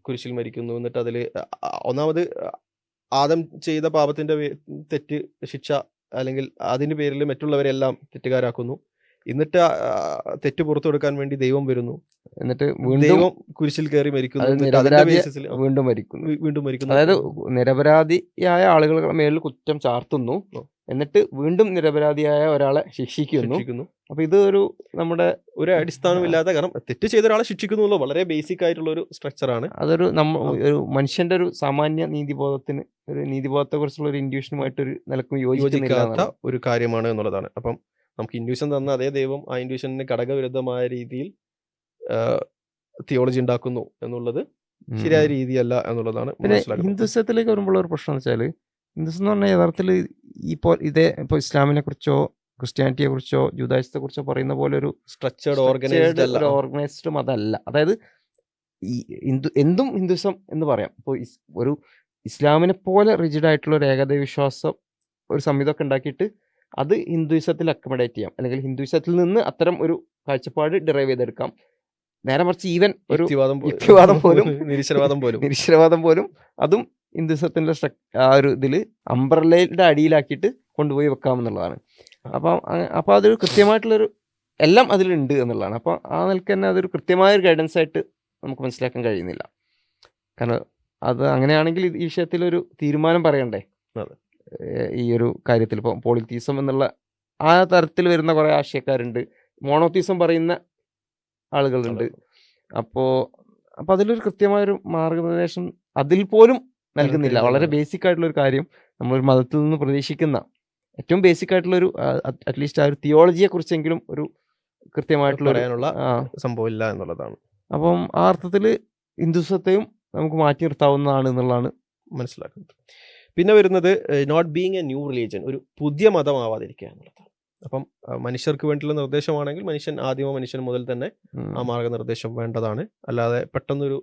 കുരിശിൽ മരിക്കുന്നു, എന്നിട്ട് അതിൽ ഒന്നാമത് ആദം ചെയ്ത പാപത്തിന്റെ തെറ്റ് ശിക്ഷ, അല്ലെങ്കിൽ അതിന്റെ പേരിൽ മറ്റുള്ളവരെല്ലാം തെറ്റുകാരാക്കുന്നു. എന്നിട്ട് തെറ്റ് പുറത്തു കൊടുക്കാൻ വേണ്ടി ദൈവം വരുന്നു, എന്നിട്ട് ദൈവം കുരിശിൽ കയറി മരിക്കുന്നു, വീണ്ടും മരിക്കുന്നു. അതായത് നിരപരാധിയായ ആളുകളുടെ മേലിൽ കുറ്റം ചാർത്തുന്നു, എന്നിട്ട് വീണ്ടും നിരപരാധിയായ ഒരാളെ ശിക്ഷിക്കുന്നു. അപ്പൊ ഇത് നമ്മുടെ ഒരു അടിസ്ഥാനമില്ലാത്ത, കാരണം തെറ്റ് ചെയ്ത ഒരാളെ ശിക്ഷിക്കുന്നു വളരെ ബേസിക് ആയിട്ടുള്ള ഒരു സ്ട്രക്ചറാണ്. അതൊരു ഒരു മനുഷ്യന്റെ ഒരു സാമാന്യ നീതിബോധത്തെ കുറിച്ചുള്ള ഒരു ഇൻഡ്യൂഷനുമായിട്ടൊരു നിലക്കും യോജിക്കാത്ത ഒരു കാര്യമാണ് എന്നുള്ളതാണ്. അപ്പം നമുക്ക് ഇൻഡ്യൂഷൻ തന്ന അതേ ദൈവം ആ ഇൻഡ്യൂഷന് ഘടകവിരുദ്ധമായ രീതിയിൽ തിയോളജി ഉണ്ടാക്കുന്നു എന്നുള്ളത് ശരിയായ രീതിയല്ല എന്നുള്ളതാണ്. പിന്നെ ഹിന്ദുസത്തിലേക്ക് വരുമ്പോൾ ഒരു പ്രശ്നം എന്ന് വെച്ചാൽ, ഹിന്ദുസം എന്ന് പറഞ്ഞാൽ യഥാർത്ഥത്തിൽ ഇപ്പോൾ ഇസ്ലാമിനെ കുറിച്ചോ ക്രിസ്ത്യാനിറ്റിയെ കുറിച്ചോ ജൂതായിസത്തെ കുറിച്ചോ പറയുന്ന പോലെ ഒരു സ്ട്രക്ചേർഡ് ഓർഗനൈസ്ഡ് മതമല്ല. അതായത് എന്തും ഹിന്ദുസം എന്ന് പറയാം. ഇപ്പോൾ ഒരു ഇസ്ലാമിനെ പോലെ റിജിഡ് ആയിട്ടുള്ള ഒരു ഏകദൈവ വിശ്വാസം, ഒരു സംഹിതമൊക്കെ ഉണ്ടാക്കിയിട്ട് അത് ഹിന്ദുയിസത്തിൽ അക്കമഡേറ്റ് ചെയ്യാം, അല്ലെങ്കിൽ ഹിന്ദുയിസത്തിൽ നിന്ന് അത്തരം ഒരു കാഴ്ചപ്പാട് ഡിറൈവ് ചെയ്തെടുക്കാം. നേരെ മറിച്ച് ഈവൻ ഒരു യുക്തിവാദം പോലും നിരീശ്വരവാദം പോലും അതും ഹിന്ദുയിസത്തിന്റെ ആ ഒരു ഇതിൽ അംബ്രല്ലയുടെ അടിയിലാക്കിയിട്ട് കൊണ്ടുപോയി വെക്കാമെന്നുള്ളതാണ്. അപ്പോൾ അതൊരു കൃത്യമായിട്ടുള്ളൊരു എല്ലാം അതിലുണ്ട് എന്നുള്ളതാണ്. അപ്പോൾ ആ നിലയ്ക്ക് തന്നെ അതൊരു കൃത്യമായൊരു ഗൈഡൻസ് ആയിട്ട് നമുക്ക് മനസ്സിലാക്കാൻ കഴിയുന്നില്ല. കാരണം അത് അങ്ങനെയാണെങ്കിൽ ഈ വിഷയത്തിലൊരു തീരുമാനം പറയണ്ടേ അതെ. ഈ ഒരു കാര്യത്തിൽ. ഇപ്പോൾ പോളിത്തീസം എന്നുള്ള ആ തരത്തിൽ വരുന്ന കുറേ ആശയക്കാരുണ്ട്, മോണോത്തീസം പറയുന്ന ആളുകളുണ്ട്. അപ്പോൾ അതിലൊരു കൃത്യമായൊരു മാർഗനിർദ്ദേശം അതിൽ പോലും നൽകുന്നില്ല. വളരെ ബേസിക് ആയിട്ടുള്ളൊരു കാര്യം നമ്മളൊരു മതത്തിൽ നിന്ന് പ്രതീക്ഷിക്കുന്ന ഏറ്റവും ബേസിക് ആയിട്ടുള്ളൊരു അറ്റ്ലീസ്റ്റ് ആ ഒരു തിയോളജിയെ കുറിച്ചെങ്കിലും ഒരു കൃത്യമായിട്ടുള്ള പറയാനുള്ള സംഭവമില്ല എന്നുള്ളതാണ്. അപ്പം ആ അർത്ഥത്തിൽ ഹിന്ദുത്വത്തെയും നമുക്ക് മാറ്റി നിർത്താവുന്നതാണ് എന്നുള്ളതാണ് മനസ്സിലാക്കുന്നത്. പിന്നെ വരുന്നത് not being a new religion, ഒരു പുതിയ മതമാവാതിരിക്കുക എന്നുള്ളതാണ്. അപ്പം മനുഷ്യർക്ക് വേണ്ടിയുള്ള നിർദ്ദേശമാണെങ്കിൽ ആദിമ മനുഷ്യൻ മുതൽ തന്നെ ആ മാർഗനിർദ്ദേശം വേണ്ടതാണ്. അല്ലാതെ പെട്ടെന്നൊരു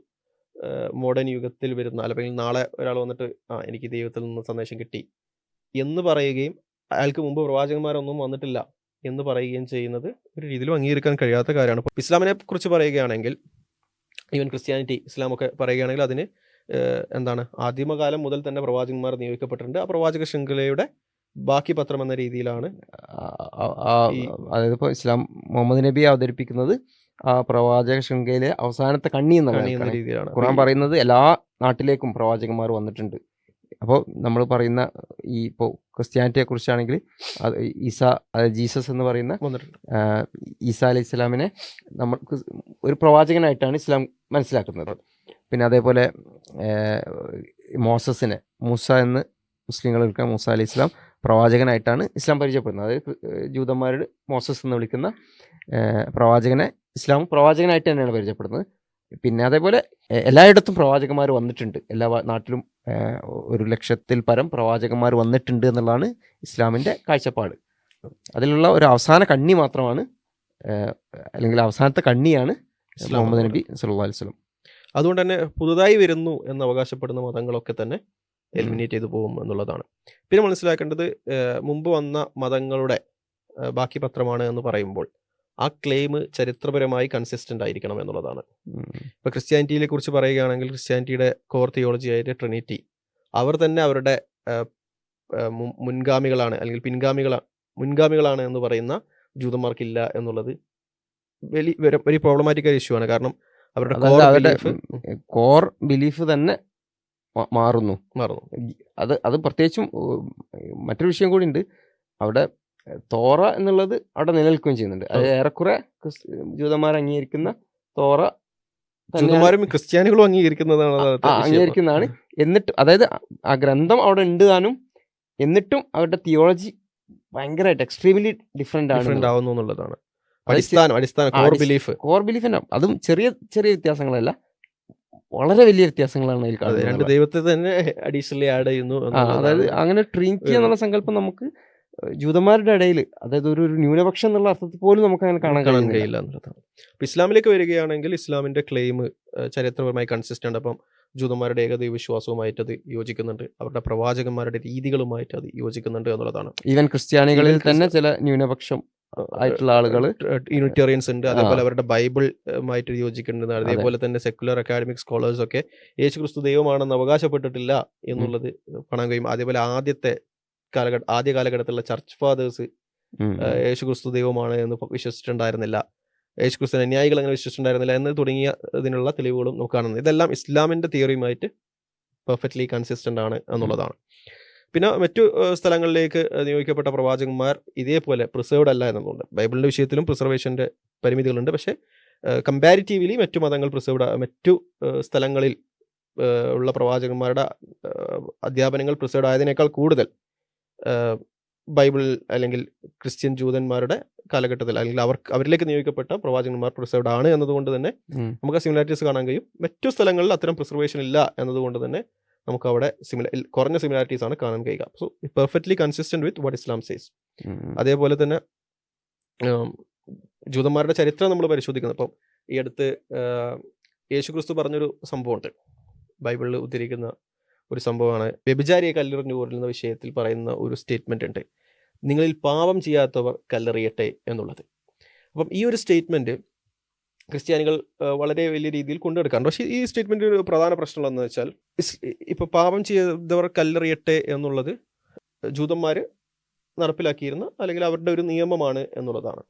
മോഡേൺ യുഗത്തിൽ വരുന്ന, അല്ലെങ്കിൽ നാളെ ഒരാൾ വന്നിട്ട് എനിക്ക് ദൈവത്തിൽ നിന്ന് സന്ദേശം കിട്ടി എന്ന് പറയുകയും അയാൾക്ക് മുമ്പ് പ്രവാചകന്മാരൊന്നും വന്നിട്ടില്ല എന്ന് പറയുകയും ചെയ്യുന്നത് ഒരു രീതിയിലും അംഗീകരിക്കാൻ കഴിയാത്ത കാര്യമാണ്. ഇപ്പോൾ ഇസ്ലാമിനെ കുറിച്ച് പറയുകയാണെങ്കിൽ, ഈവൻ ക്രിസ്ത്യാനിറ്റി, ഇസ്ലാമൊക്കെ പറയുകയാണെങ്കിൽ അതിന് എന്താണ്, ആദിമകാലം മുതൽ തന്നെ പ്രവാചകന്മാർ നിയോഗിക്കപ്പെട്ടിട്ടുണ്ട്. ആ പ്രവാചക ശൃംഖലയുടെ ബാക്കി പത്രം എന്ന രീതിയിലാണ്. അതായത് ഇപ്പോൾ ഇസ്ലാം മുഹമ്മദ് നബി അവതരിപ്പിക്കുന്നത് ആ പ്രവാചക ശൃംഖലയിലെ അവസാനത്തെ കണ്ണി എന്നുള്ള രീതിയിലാണ്. ഖുർആൻ പറയുന്നത് എല്ലാ നാട്ടിലേക്കും പ്രവാചകന്മാർ വന്നിട്ടുണ്ട്. അപ്പോൾ നമ്മൾ പറയുന്ന ഈ ഇപ്പോൾ ക്രിസ്ത്യാനിറ്റിയെ കുറിച്ചാണെങ്കിൽ ജീസസ് എന്ന് പറയുന്ന ഈസ അലൈഹി ഇസ്ലാമിനെ നമുക്ക് ഒരു പ്രവാചകനായിട്ടാണ് ഇസ്ലാം മനസ്സിലാക്കുന്നത്. പിന്നെ അതേപോലെ മൂസ എന്ന് മുസ്ലിങ്ങൾ വിളിക്കുന്ന മൂസ അലൈഹി ഇസ്ലാം പ്രവാചകനായിട്ടാണ് ഇസ്ലാം പരിചയപ്പെടുന്നത്. അതായത് ജൂതന്മാരുടെ മോസസ് എന്ന് വിളിക്കുന്ന പ്രവാചകനെ ഇസ്ലാം പ്രവാചകനായിട്ട് തന്നെയാണ് പരിചയപ്പെടുന്നത്. പിന്നെ അതേപോലെ എല്ലായിടത്തും പ്രവാചകന്മാർ വന്നിട്ടുണ്ട്, എല്ലാ നാട്ടിലും 100,000-ൽ പരം പ്രവാചകന്മാർ വന്നിട്ടുണ്ട് എന്നുള്ളതാണ് ഇസ്ലാമിൻ്റെ കാഴ്ചപ്പാട്. അതിലുള്ള ഒരു അവസാന കണ്ണി മാത്രമാണ്, അല്ലെങ്കിൽ അവസാനത്തെ കണ്ണിയാണ് മുഹമ്മദ് നബി സല്ലല്ലാഹു അലൈഹി വസല്ലം. അതുകൊണ്ട് തന്നെ പുതുതായി വരുന്നു എന്ന് അവകാശപ്പെടുന്ന മതങ്ങളൊക്കെ തന്നെ എലിമിനേറ്റ് ചെയ്തു പോകും എന്നുള്ളതാണ്. പിന്നെ മനസ്സിലാക്കേണ്ടത്, മുമ്പ് വന്ന മതങ്ങളുടെ ബാക്കി പത്രമാണ് എന്ന് പറയുമ്പോൾ ആ ക്ലെയിം ചരിത്രപരമായി കൺസിസ്റ്റൻ്റ് ആയിരിക്കണം എന്നുള്ളതാണ്. ഇപ്പോൾ ക്രിസ്ത്യാനിറ്റിയെ കുറിച്ച് പറയുകയാണെങ്കിൽ, ക്രിസ്ത്യാനിറ്റിയുടെ കോർ തിയോളജി ആയിട്ട് ട്രിനിറ്റി, അവർ തന്നെ അവരുടെ മുൻഗാമികളാണ് അല്ലെങ്കിൽ മുൻഗാമികളാണ് എന്ന് പറയുന്ന ജൂതന്മാർക്കില്ല എന്നുള്ളത് വെരി പ്രോബ്ലമാറ്റിക് ഇഷ്യൂ ആണ്. കാരണം അവരുടെ കോർ ബിലീഫ് തന്നെ മാറുന്നു. അത് പ്രത്യേകിച്ചും മറ്റൊരു വിഷയം കൂടി ഉണ്ട്. അവിടെ തോറ എന്നുള്ളത് അവിടെ നിലനിൽക്കുകയും ചെയ്യുന്നുണ്ട്. അത് ഏറെക്കുറെ ജൂതന്മാർ അംഗീകരിക്കുന്ന തോറ ക്രിസ്ത്യാനികളും അംഗീകരിക്കുന്നതാണ്. എന്നിട്ട് അതായത് ആ ഗ്രന്ഥം അവിടെ ഉണ്ട് താനും, എന്നിട്ടും അവരുടെ തിയോളജി ഭയങ്കരമായിട്ട് എക്സ്ട്രീംലി ഡിഫറെന്റ് ആവുന്നു എന്നുള്ളതാണ് കോർ ബിലീഫ് തന്നെ. അതും ചെറിയ ചെറിയ വ്യത്യാസങ്ങളല്ല, വളരെ വലിയ വ്യത്യാസങ്ങളാണ് അതിൽ കാണുന്നത്. രണ്ട് ദൈവത്തെ തന്നെ അഡീഷണലി ആഡ് ചെയ്യുന്നു. അതായത് അങ്ങനെ ട്രിനിറ്റി എന്നുള്ള സങ്കല്പം നമുക്ക് ജൂതന്മാരുടെ ഇടയിൽ, അതായത് ഒരു ന്യൂനപക്ഷം എന്നുള്ള അർത്ഥത്തിൽ പോലും നമുക്ക് അങ്ങനെ കാണാൻ കഴിയില്ല എന്നുള്ളതാണ്. ഇസ്ലാമിലേക്ക് വരികയാണെങ്കിൽ ഇസ്ലാമിന്റെ ക്ലെയിം ചരിത്രപരമായി കൺസിസ്റ്റന്റ്. അപ്പം ജൂതന്മാരുടെ ഏകദൈവ വിശ്വാസവുമായിട്ട് അത് യോജിക്കുന്നുണ്ട്, അവരുടെ പ്രവാചകന്മാരുടെ രീതികളുമായിട്ട് അത് യോജിക്കുന്നുണ്ട് എന്നുള്ളതാണ്. ഈവൻ ക്രിസ്ത്യാനികളിൽ തന്നെ ചില ന്യൂനപക്ഷം ആയിട്ടുള്ള ആളുകൾ യൂണിറ്റേറിയൻസ് ഉണ്ട്, അതേപോലെ അവരുടെ ബൈബിളുമായിട്ട് യോജിക്കുന്നുണ്ട്. അതേപോലെ തന്നെ സെക്യുലർ അക്കാഡമിക് സ്കോളേഴ്സ് ഒക്കെ യേശുക്രിസ്തു ദൈവമാണെന്ന് അവകാശപ്പെട്ടിട്ടില്ല എന്നുള്ളത് കാണാൻ കഴിയും. അതേപോലെ ആദ്യ കാലഘട്ടത്തിലുള്ള ചർച്ച് ഫാദേഴ്സ് യേശുക്രിസ്തു ദൈവമാണ് എന്ന് വിശ്വസിച്ചിട്ടുണ്ടായിരുന്നില്ല, യേശുക്രിസ്തു അനുയായികൾ അങ്ങനെ വിശ്വസിച്ചിട്ടുണ്ടായിരുന്നില്ല എന്ന് തുടങ്ങിയ ഇതിനുള്ള തെളിവുകളും നമുക്ക് കാണുന്നത്. ഇതെല്ലാം ഇസ്ലാമിന്റെ തിയറിയുമായിട്ട് പെർഫെക്റ്റ്ലി കൺസിസ്റ്റന്റ് ആണ് എന്നുള്ളതാണ്. പിന്നെ മറ്റു സ്ഥലങ്ങളിലേക്ക് നിയോഗിക്കപ്പെട്ട പ്രവാചകന്മാർ ഇതേപോലെ പ്രിസർവ്ഡ് അല്ല എന്നുള്ളത്. ബൈബിളിന്റെ വിഷയത്തിലും പ്രിസർവേഷന്റെ പരിമിതികളുണ്ട്. പക്ഷേ കമ്പാരിറ്റീവ്ലി മറ്റു മതങ്ങൾ മറ്റു സ്ഥലങ്ങളിൽ ഉള്ള പ്രവാചകന്മാരുടെ അധ്യാപനങ്ങൾ പ്രിസർവ്ഡ് ആയതിനേക്കാൾ കൂടുതൽ ബൈബിൾ അല്ലെങ്കിൽ ക്രിസ്ത്യൻ ജൂതന്മാരുടെ കാലഘട്ടത്തിൽ അല്ലെങ്കിൽ അവരിലേക്ക് നിയോഗിക്കപ്പെട്ട പ്രവാചകന്മാർ പ്രിസർവ്ഡ് ആണ് എന്നതുകൊണ്ട് തന്നെ നമുക്ക് സിമിലാരിറ്റീസ് കാണാൻ കഴിയും. മറ്റു സ്ഥലങ്ങളിൽ അത്തരം പ്രിസർവേഷൻ ഇല്ല എന്നതുകൊണ്ട് തന്നെ നമുക്ക് അവിടെ കുറഞ്ഞ സിമിലാരിറ്റീസ് ആണ് കാണാൻ കഴിയുക. So perfectly consistent with what Islam says. അതേപോലെ തന്നെ ജൂതന്മാരുടെ ചരിത്രം നമ്മൾ പരിശോധിക്കുന്നത്, ഇപ്പം ഈ അടുത്ത് യേശുക്രിസ്തു പറഞ്ഞൊരു സംഭവമുണ്ട്, ബൈബിളിൽ ഉദ്ധരിക്കുന്ന ഒരു സംഭവമാണ്. വ്യഭിചാരിയെ കല്ലെറിഞ്ഞു കൊല്ലുന്ന വിഷയത്തിൽ പറയുന്ന ഒരു സ്റ്റേറ്റ്മെന്റ് ഉണ്ട്, നിങ്ങളിൽ പാപം ചെയ്യാത്തവർ കല്ലെറിയട്ടെ എന്നുള്ളത്. അപ്പം ഈ ഒരു സ്റ്റേറ്റ്മെന്റ് ക്രിസ്ത്യാനികൾ വളരെ വലിയ രീതിയിൽ കൊണ്ടുനടക്കാറുണ്ട്. പക്ഷേ ഈ സ്റ്റേറ്റ്മെന്റ് ഒരു പ്രധാന പ്രശ്നമുള്ളതെന്ന് വെച്ചാൽ, ഇപ്പോൾ പാപം ചെയ്തവർ കല്ലെറിയട്ടെ എന്നുള്ളത് ജൂതന്മാർ നടപ്പിലാക്കിയിരുന്ന അല്ലെങ്കിൽ അവരുടെ ഒരു നിയമമാണ് എന്നുള്ളതാണ്.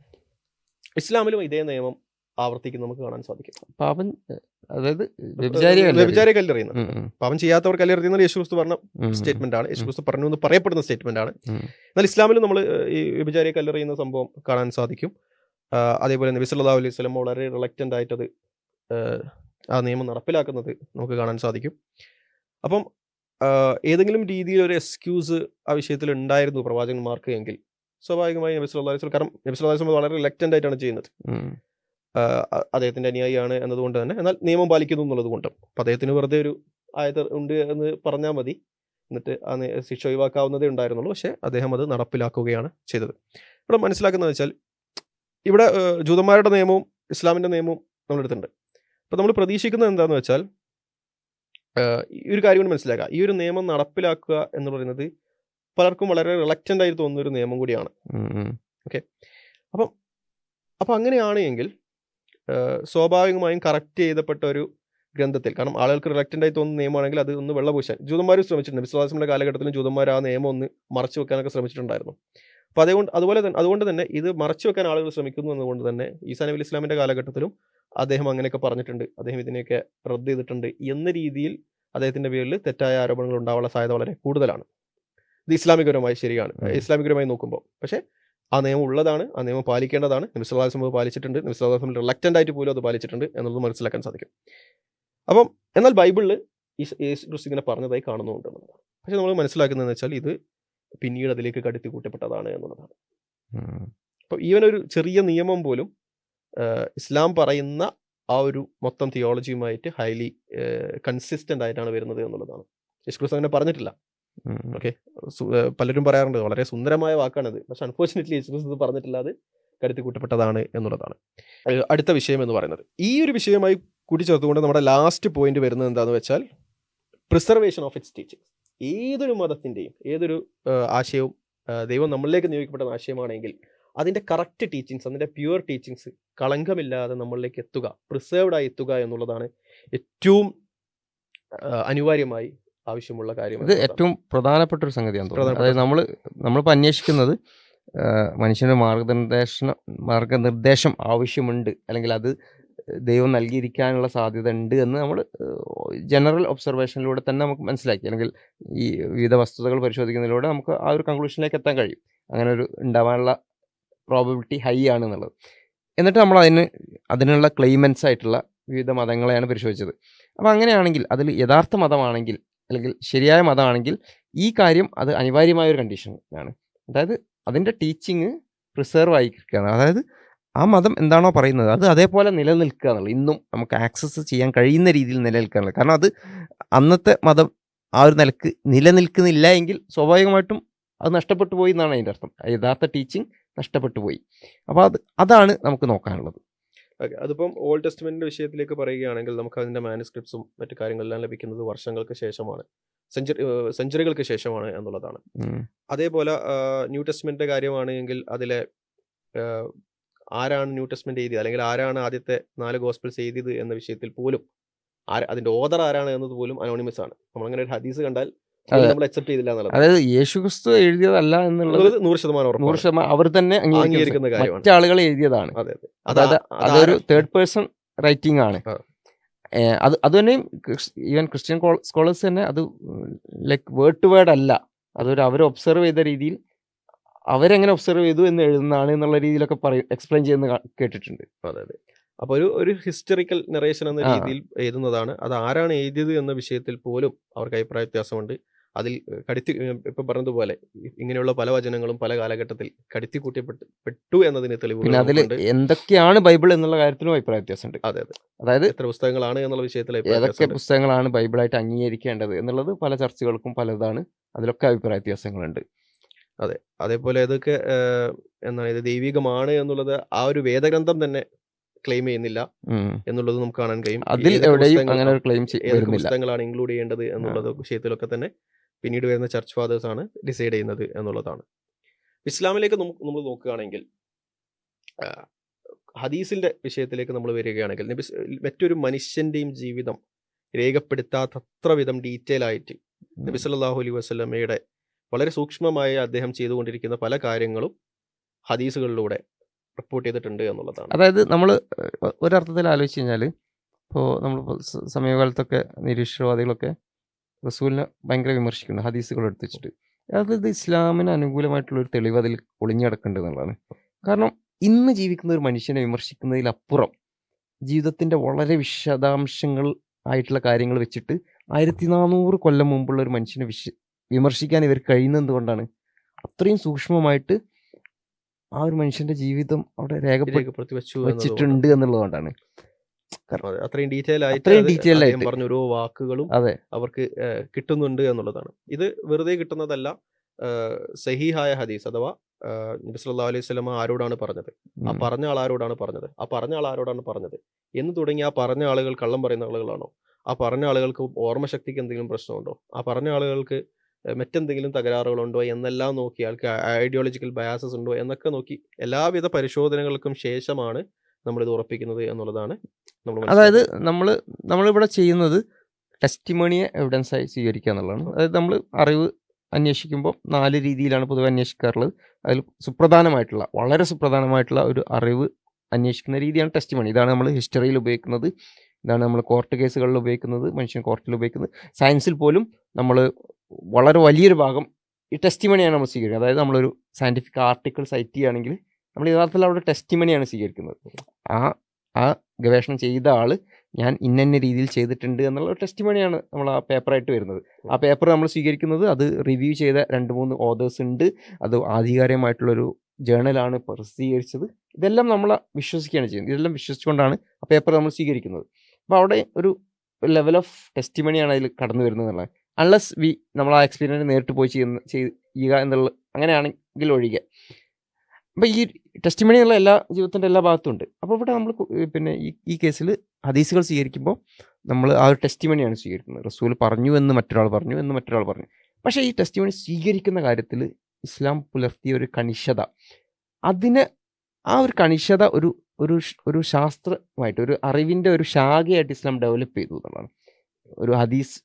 ഇസ്ലാമിലും ഇതേ നിയമം ആവർത്തിക്കുന്ന നമുക്ക് കാണാൻ സാധിക്കും. പാപം അതായത് വ്യഭിചാരിയെ വ്യഭിചാരിയെ കല്ലെറിയുന്നത്, പാപം ചെയ്യാത്തവർ കല്ലെറിയുന്നത് യേശുക്രിസ്തു പറഞ്ഞ സ്റ്റേറ്റ്മെന്റ് ആണ്, യേശുക്രിസ്തു പറഞ്ഞു എന്ന് പറയപ്പെടുന്ന സ്റ്റേറ്റ്മെന്റ് ആണ്. എന്നാൽ ഇസ്ലാമിലും നമ്മൾ ഈ വ്യഭിചാരിയെ കല്ലെറിയുന്ന സംഭവം കാണാൻ സാധിക്കും. അതേപോലെ നബി സല്ലല്ലാഹു അലൈഹി വസല്ലം വളരെ റിലക്റ്റന്റ് ആയിട്ടത് ആ നിയമം നടപ്പിലാക്കുന്നത് നമുക്ക് കാണാൻ സാധിക്കും. അപ്പം ഏതെങ്കിലും രീതിയിൽ ഒരു എക്സ്ക്യൂസ് ആ വിഷയത്തിൽ ഉണ്ടായിരുന്നു പ്രവാചകന്മാർക്ക് എങ്കിൽ സ്വാഭാവികമായി നബി സല്ലല്ലാഹു അലൈഹി വസല്ലം, കാരണം നബി സല്ലല്ലാഹു അലൈഹി വസല്ലം വളരെ റിലക്റ്റന്റ് ആയിട്ടാണ് ചെയ്യുന്നത്, അദ്ദേഹത്തിന്റെ അനുയായിയാണ് എന്നതുകൊണ്ട് തന്നെ, എന്നാൽ നിയമം പാലിക്കുന്നു എന്നുള്ളത് കൊണ്ടും. അപ്പം അദ്ദേഹത്തിന് വെറുതെ ഒരു ആയത്ത് ഉണ്ട് എന്ന് പറഞ്ഞാൽ മതി, എന്നിട്ട് ആ ശിക്ഷ ഒഴിവാക്കാവുന്നതേ ഉണ്ടായിരുന്നുള്ളൂ. പക്ഷേ അദ്ദേഹം അത് നടപ്പിലാക്കുകയാണ് ചെയ്തത്. ഇവിടെ മനസ്സിലാക്കുന്നത് വെച്ചാൽ ഇവിടെ ജൂതന്മാരുടെ നിയമവും ഇസ്ലാമിന്റെ നിയമവും നമ്മളെടുത്തിട്ടുണ്ട്. അപ്പം നമ്മൾ പ്രതീക്ഷിക്കുന്നത് എന്താണെന്ന് വെച്ചാൽ ഈ ഒരു കാര്യം കൊണ്ട് മനസ്സിലാക്കുക, ഈ ഒരു നിയമം നടപ്പിലാക്കുക എന്ന് പറയുന്നത് പലർക്കും വളരെ റിലക്റ്റന്റ് ആയിട്ട് തോന്നുന്ന ഒരു നിയമം കൂടിയാണ്. ഓക്കെ, അപ്പം അങ്ങനെയാണ് എങ്കിൽ സ്വാഭാവികമായും കറക്റ്റ് ചെയ്തപ്പെട്ട ഒരു ഗ്രന്ഥത്തിൽ, കാരണം ആളുകൾക്ക് റിലക്റ്റന്റ് ആയി തോന്നുന്ന നിയമമാണെങ്കിൽ അത് ഒന്ന് വെള്ളപൂശാൻ ജൂതന്മാർ ശ്രമിച്ചിട്ടുണ്ട്. വിശ്വാസത്തിന്റെ കാലഘട്ടത്തിലും ജൂതന്മാർ ആ നിയമം ഒന്ന് മറച്ചു വെക്കാനൊക്കെ ശ്രമിച്ചിട്ടുണ്ടായിരുന്നു. അപ്പോൾ അതുകൊണ്ട് തന്നെ ഇത് മറച്ചു വെക്കാൻ ആളുകൾ ശ്രമിക്കുന്നു എന്നതുകൊണ്ട് തന്നെ ഈസാ നബി ഇസ്ലാമിന്റെ കാലഘട്ടത്തിലും അദ്ദേഹം അങ്ങനെയൊക്കെ പറഞ്ഞിട്ടുണ്ട്, അദ്ദേഹം ഇതിനെയൊക്കെ റദ്ദ് ചെയ്തിട്ടുണ്ട് എന്ന രീതിയിൽ അദ്ദേഹത്തിന്റെ പേരിൽ തെറ്റായ ആരോപണങ്ങൾ ഉണ്ടാവാനുള്ള സാധ്യത വളരെ കൂടുതലാണ്. ഇത് ഇസ്ലാമികപരമായി ശരിയാണ്, ഇസ്ലാമികപരമായി നോക്കുമ്പോൾ. പക്ഷേ ആ നിയമം ഉള്ളതാണ്, ആ നിയമം പാലിക്കേണ്ടതാണ്. നബി സല്ലല്ലാഹു അലൈഹി വസല്ലം പാലിച്ചിട്ടുണ്ട്, നബി സല്ലല്ലാഹു അലൈഹി വസല്ലം റിലക്റ്റന്റ് ആയിട്ട് പോലും അത് പാലിച്ചിട്ടുണ്ട് എന്നുള്ളത് മനസ്സിലാക്കാൻ സാധിക്കും. അപ്പം എന്നാൽ ബൈബിളിൽ യേശു ക്രിസ്തു ഇങ്ങനെ പറഞ്ഞതായി കാണുന്നുണ്ട് എന്നുള്ളതാണ്. പക്ഷെ നമ്മൾ മനസ്സിലാക്കുന്നതെന്ന് വെച്ചാൽ ഇത് പിന്നീട് അതിലേക്ക് കടത്തി കൂട്ടപ്പെട്ടതാണ് എന്നുള്ളതാണ്. അപ്പം ഈവൻ ഒരു ചെറിയ നിയമം പോലും ഇസ്ലാം പറയുന്ന ആ ഒരു മൊത്തം തിയോളജിയുമായിട്ട് ഹൈലി കൺസിസ്റ്റന്റ് ആയിട്ടാണ് വരുന്നത് എന്നുള്ളതാണ്. യേശു ക്രിസ്തു അങ്ങനെ പറഞ്ഞിട്ടില്ല. ഓക്കെ, പലരും പറയാറുണ്ട് വളരെ സുന്ദരമായ വാക്കാണിത്, പക്ഷെ അൺഫോർച്ചുനേറ്റ്ലി യേശു ക്രിസ്തു പറഞ്ഞിട്ടില്ല, അത് കടത്തി കൂട്ടപ്പെട്ടതാണ് എന്നുള്ളതാണ്. അടുത്ത വിഷയം എന്ന് പറയുന്നത് ഈ ഒരു വിഷയമായി കൂട്ടിച്ചേർത്തുകൊണ്ട് നമ്മുടെ ലാസ്റ്റ് പോയിന്റ് വരുന്നത് എന്താണെന്ന് വെച്ചാൽ പ്രിസർവേഷൻ ഓഫ് ഇറ്റ്സ് ടീച്ചിങ്. ഏതൊരു മതത്തിൻ്റെയും ഏതൊരു ആശയവും ദൈവം നമ്മളിലേക്ക് നിയോഗിക്കപ്പെട്ട ആശയമാണെങ്കിൽ അതിൻ്റെ കറക്റ്റ് ടീച്ചിങ്സ്, അതിൻ്റെ പ്യുവർ ടീച്ചിങ്സ് കളങ്കമില്ലാതെ നമ്മളിലേക്ക് എത്തുക, പ്രിസേർവ്ഡ് ആയി എത്തുക എന്നുള്ളതാണ് ഏറ്റവും അനിവാര്യമായി ആവശ്യമുള്ള കാര്യം. ഇത് ഏറ്റവും പ്രധാനപ്പെട്ട ഒരു സംഗതിയാണ് തോന്നുന്നത്. അതായത് നമ്മളിപ്പോൾ അന്വേഷിക്കുന്നത് മനുഷ്യന് മാർഗനിർദ്ദേശം ആവശ്യമുണ്ട്, അല്ലെങ്കിൽ അത് ദൈവം നൽകിയിരിക്കാനുള്ള സാധ്യത ഉണ്ട് എന്ന് നമ്മൾ ജനറൽ ഒബ്സർവേഷനിലൂടെ തന്നെ നമുക്ക് മനസ്സിലാക്കി, അല്ലെങ്കിൽ ഈ വിവിധ വസ്തുതകൾ പരിശോധിക്കുന്നതിലൂടെ നമുക്ക് ആ ഒരു കൺക്ലൂഷനിലേക്ക് എത്താൻ കഴിയും. അങ്ങനെ ഒരു ഉണ്ടാവാനുള്ള പ്രോബബിലിറ്റി ഹൈ ആണ് എന്നുള്ളത്. എന്നിട്ട് നമ്മൾ അതിനുള്ള ക്ലെയിമൻസ് ആയിട്ടുള്ള വിവിധ മതങ്ങളെയാണ് പരിശോധിച്ചത്. അപ്പോൾ അങ്ങനെയാണെങ്കിൽ അതിൽ യഥാർത്ഥ മതമാണെങ്കിൽ അല്ലെങ്കിൽ ശരിയായ മതമാണെങ്കിൽ ഈ കാര്യം അത് അനിവാര്യമായ ഒരു കണ്ടീഷനാണ്. അതായത് അതിൻ്റെ ടീച്ചിങ് പ്രിസർവ് ആയിരിക്കുകയാണ്. അതായത് ആ മതം എന്താണോ പറയുന്നത് അത് അതേപോലെ നിലനിൽക്കുക എന്നുള്ളത്, ഇന്നും നമുക്ക് ആക്സസ് ചെയ്യാൻ കഴിയുന്ന രീതിയിൽ നിലനിൽക്കുക എന്നുള്ളത്. കാരണം അത് അന്നത്തെ മതം ആ ഒരു നിലക്ക് നിലനിൽക്കുന്നില്ല എങ്കിൽ സ്വാഭാവികമായിട്ടും അത് നഷ്ടപ്പെട്ടു പോയി എന്നാണ് അതിൻ്റെ അർത്ഥം. യഥാർത്ഥ ടീച്ചിങ് നഷ്ടപ്പെട്ടു പോയി. അപ്പോൾ അതാണ് നമുക്ക് നോക്കാനുള്ളത്. ഓക്കെ, അതിപ്പം ഓൾഡ് ടെസ്റ്റ്മെന്റിന്റെ വിഷയത്തിലേക്ക് പറയുകയാണെങ്കിൽ നമുക്ക് അതിന്റെ മാനുസ്ക്രിപ്റ്റ്സും മറ്റു കാര്യങ്ങളെല്ലാം ലഭിക്കുന്നത് വർഷങ്ങൾക്ക് ശേഷമാണ്, സെഞ്ചുറികൾക്ക് ശേഷമാണ് എന്നുള്ളതാണ്. അതേപോലെ ന്യൂ ടെസ്റ്റ്മെന്റിന്റെ കാര്യമാണെങ്കിൽ അതിലെ ആരാണ് ന്യൂ ടെസ്റ്റ്മെന്റ് എഴുതിയത്, അല്ലെങ്കിൽ ആരാണ് ആദ്യത്തെ 4 ഗോസ്പൽസ് എഴുതിയത് എന്ന വിഷയത്തിൽ പോലും അതിന്റെ ഓദർ ആരാണ് എന്നത് പോലും അനോണിമസ് ആണ്. നമ്മളങ്ങനെ ഒരു ഹദീസ് കണ്ടാൽ നമ്മൾ അക്സെപ്റ്റ് ചെയ്തില്ല എന്നുള്ളത്. അതായത് യേശുക്രിസ്തു എഴുതിയതല്ല എന്നുള്ളത് 100% അവർ തന്നെ അംഗീകരിക്കുന്ന കാര്യമാണ്. മറ്റാളുകൾ എഴുതിയതാണ്. അതായത് അതൊരു തേർഡ് പേഴ്സൺ റൈറ്റിംഗ് ആണ്. അത് തന്നെയും ഈവൻ ക്രിസ്ത്യൻ സ്കോളേഴ്സ് തന്നെ അത് ലൈക്ക് വേർഡ് ടു വേർഡ് അല്ല, അതൊരു അവർ ഒബ്സർവ് ചെയ്ത രീതിയിൽ അവരെങ്ങനെ ഒബ്സർവ് ചെയ്തു എന്ന് എഴുതുന്നതാണ് എന്നുള്ള രീതിയിലൊക്കെ എക്സ്പ്ലെയിൻ ചെയ്യുന്ന കേട്ടിട്ടുണ്ട്. അതെ. അപ്പോൾ ഒരു ഹിസ്റ്ററിക്കൽ നറേഷൻ എന്ന രീതിയിൽ എഴുതുന്നതാണ്. അത് ആരാണ് എഴുതിയത് എന്ന വിഷയത്തിൽ പോലും അവർക്ക് അഭിപ്രായ വ്യത്യാസമുണ്ട്. അതിൽ ഇപ്പം പറഞ്ഞതുപോലെ ഇങ്ങനെയുള്ള പല വചനങ്ങളും പല കാലഘട്ടത്തിൽ കടത്തി കൂട്ടിപ്പെട്ടു എന്നതിന് തെളിവ്. പിന്നെ അതിൽ എന്തൊക്കെയാണ് ബൈബിൾ എന്നുള്ള കാര്യത്തിലും അഭിപ്രായ വ്യത്യാസമുണ്ട്. അതെ. അതായത് എത്ര പുസ്തകങ്ങളാണ് എന്നുള്ള വിഷയത്തിൽ ഏതൊക്കെ പുസ്തകങ്ങളാണ് ബൈബിളായിട്ട് അംഗീകരിക്കേണ്ടത് എന്നുള്ളത് പല ചർച്ചകൾക്കും പലതാണ്, അതിലൊക്കെ അഭിപ്രായ വ്യത്യാസങ്ങളുണ്ട്. അതെ. അതേപോലെ ഇതൊക്കെ എന്താണ് ഇത് ദൈവികമാണ് എന്നുള്ളത് ആ ഒരു വേദഗ്രന്ഥം തന്നെ ക്ലെയിം ചെയ്യുന്നില്ല എന്നുള്ളത് നമുക്ക് കാണാൻ കഴിയും. പുസ്തകങ്ങളാണ് ഇൻക്ലൂഡ് ചെയ്യേണ്ടത് എന്നുള്ളത് വിഷയത്തിലൊക്കെ തന്നെ പിന്നീട് വരുന്ന ചർച്ച് ഫാദേഴ്സ് ആണ് ഡിസൈഡ് ചെയ്യുന്നത് എന്നുള്ളതാണ്. ഇസ്ലാമിലേക്ക് നമ്മൾ നോക്കുകയാണെങ്കിൽ ഹദീസിന്റെ വിഷയത്തിലേക്ക് നമ്മൾ വരികയാണെങ്കിൽ മറ്റൊരു മനുഷ്യന്റെയും ജീവിതം രേഖപ്പെടുത്താത്തത്ര വിധം ഡീറ്റെയിൽ ആയിട്ട് നബി സല്ലല്ലാഹു അലൈഹി വസല്ലമയുടെ വളരെ സൂക്ഷ്മമായി അദ്ദേഹം ചെയ്തുകൊണ്ടിരിക്കുന്ന പല കാര്യങ്ങളും ഹദീസുകളിലൂടെ റിപ്പോർട്ട് ചെയ്തിട്ടുണ്ട് എന്നുള്ളതാണ്. അതായത് നമ്മൾ ഒരർത്ഥത്തിൽ ആലോചിച്ച് കഴിഞ്ഞാൽ ഇപ്പോൾ നമ്മൾ സമീപകാലത്തൊക്കെ നിരീശ്വരവാദികളൊക്കെ റസൂലിനെ ഭയങ്കര വിമർശിക്കുന്നുണ്ട് ഹദീസുകൾ എടുത്ത് വെച്ചിട്ട്. അതായത് ഇസ്ലാമിന് അനുകൂലമായിട്ടുള്ള ഒരു തെളിവ് അതിൽ ഒളിഞ്ഞടക്കേണ്ടത് എന്നുള്ളതാണ്. കാരണം ഇന്ന് ജീവിക്കുന്ന ഒരു മനുഷ്യനെ വിമർശിക്കുന്നതിലപ്പുറം ജീവിതത്തിൻ്റെ വളരെ വിശദാംശങ്ങൾ ആയിട്ടുള്ള കാര്യങ്ങൾ വെച്ചിട്ട് 1400 കൊല്ലം മുമ്പുള്ള ഒരു മനുഷ്യനെ വിമർശിക്കാൻ ഇവർ കഴിയുന്നത് എന്തുകൊണ്ടാണ്? അത്രയും സൂക്ഷ്മമായിട്ട് ആ ഒരു മനുഷ്യന്റെ ജീവിതം അവിടെ രേഖപ്പെടുത്തി വെച്ചിട്ടുണ്ട് എന്നുള്ളതുകൊണ്ടാണ്. അത്രയും ഡീറ്റെയിൽ ആയിട്ട് പറഞ്ഞ ഓരോ വാക്കുകളും അതെ അവർക്ക് കിട്ടുന്നുണ്ട് എന്നുള്ളതാണ്. ഇത് വെറുതെ കിട്ടുന്നതല്ല. സഹീഹായ ഹദീസ് അഥവാ നബി സല്ലല്ലാഹു അലൈഹി വസല്ലം ആരോടാണ് പറഞ്ഞത്, ആ പറഞ്ഞ ആൾ ആരോടാണ് പറഞ്ഞത്, ആ പറഞ്ഞ ആൾ ആരോടാണ് പറഞ്ഞത് എന്ന് തുടങ്ങി ആ പറഞ്ഞ ആളുകൾ കള്ളം പറയുന്ന ആളുകളാണോ, ആ പറഞ്ഞ ആളുകൾക്ക് ഓർമ്മശക്തിക്ക് എന്തെങ്കിലും പ്രശ്നമുണ്ടോ, ആ പറഞ്ഞ ആളുകൾക്ക് മറ്റെന്തെങ്കിലും തകരാറുകളുണ്ടോ എന്നെല്ലാം നോക്കി, ആൾക്ക് ഐഡിയോളജിക്കൽ ബയാസസ് ഉണ്ടോ എന്നൊക്കെ നോക്കി എല്ലാവിധ പരിശോധനകൾക്കും ശേഷമാണ് നമ്മളിത് ഉറപ്പിക്കുന്നത് എന്നുള്ളതാണ് നമ്മൾ. അതായത് നമ്മളിവിടെ ചെയ്യുന്നത് ടെസ്റ്റിമോണിയെ എവിഡൻസ് ആയി സ്വീകരിക്കുക എന്നുള്ളതാണ്. അതായത് നമ്മൾ അറിവ് അന്വേഷിക്കുമ്പോൾ 4 രീതിയിലാണ് പൊതുവെ അന്വേഷിക്കാറുള്ളത്. അതിൽ വളരെ സുപ്രധാനമായിട്ടുള്ള ഒരു അറിവ് അന്വേഷിക്കുന്ന രീതിയാണ് ടെസ്റ്റിമോണി. ഇതാണ് നമ്മൾ ഹിസ്റ്ററിയിൽ ഉപയോഗിക്കുന്നത്, ഇതാണ് നമ്മൾ കോർട്ട് കേസുകളിൽ ഉപയോഗിക്കുന്നത്, മനുഷ്യൻ കോർട്ടിൽ ഉപയോഗിക്കുന്നത്. സയൻസിൽ പോലും നമ്മൾ വളരെ വലിയൊരു ഭാഗം ഈ ടെസ്റ്റിമണിയാണ് നമ്മൾ സ്വീകരിക്കുന്നത്. അതായത് നമ്മളൊരു സയൻറ്റിഫിക് ആർട്ടിക്കിൾ സൈറ്റ് ചെയ്യുകയാണെങ്കിൽ നമ്മൾ യഥാർത്ഥത്തിൽ അവിടെ ടെസ്റ്റിമണിയാണ് സ്വീകരിക്കുന്നത്. ആ ഗവേഷണം ചെയ്ത ആൾ ഞാൻ ഇന്ന രീതിയിൽ ചെയ്തിട്ടുണ്ട് എന്നുള്ള ടെസ്റ്റിമണിയാണ് നമ്മൾ ആ പേപ്പറായിട്ട് വരുന്നത്. ആ പേപ്പർ നമ്മൾ സ്വീകരിക്കുന്നത്, അത് റിവ്യൂ ചെയ്ത 2-3 ഓതേഴ്സ് ഉണ്ട്, അത് ആധികാരികമായിട്ടുള്ളൊരു ജേണലാണ് പ്രസിദ്ധീകരിച്ചത്. ഇതെല്ലാം നമ്മൾ വിശ്വസിക്കുകയാണ് ചെയ്യുന്നത്. ഇതെല്ലാം വിശ്വസിച്ചുകൊണ്ടാണ് ആ പേപ്പർ നമ്മൾ സ്വീകരിക്കുന്നത്. അപ്പോൾ അവിടെ ഒരു ലെവൽ ഓഫ് ടെസ്റ്റിമണിയാണ് അതിൽ കടന്നു വരുന്നത് എന്നുള്ളത്. അൺലെസ് നമ്മൾ ആ എക്സ്പീരിയൻസ് നേരിട്ട് പോയി ചെയ്യുക എന്നുള്ള അങ്ങനെയാണെങ്കിൽ ഒഴികെ. അപ്പോൾ ഈ ടെസ്റ്റിമണി എന്നുള്ള ജീവിതത്തിൻ്റെ എല്ലാ ഭാഗത്തും ഉണ്ട്. അപ്പോൾ ഇവിടെ നമ്മൾ പിന്നെ ഈ കേസിൽ ഹദീസുകൾ സ്വീകരിക്കുമ്പോൾ നമ്മൾ ആ ഒരു ടെസ്റ്റിമണിയാണ് സ്വീകരിക്കുന്നത്. റസൂൽ പറഞ്ഞു എന്ന് മറ്റൊരാൾ പറഞ്ഞു. പക്ഷേ ഈ ടെസ്റ്റിമണി സ്വീകരിക്കുന്ന കാര്യത്തിൽ ഇസ്ലാം പുലർത്തിയ ഒരു കണിശത, ആ ഒരു കണിശത ഒരു ശാസ്ത്രമായിട്ട്, ഒരു അറിവിൻ്റെ ഒരു ശാഖയായിട്ട് ഇസ്ലാം ഡെവലപ്പ് ചെയ്തു എന്നുള്ളതാണ്. ഒരു ഹദീസ്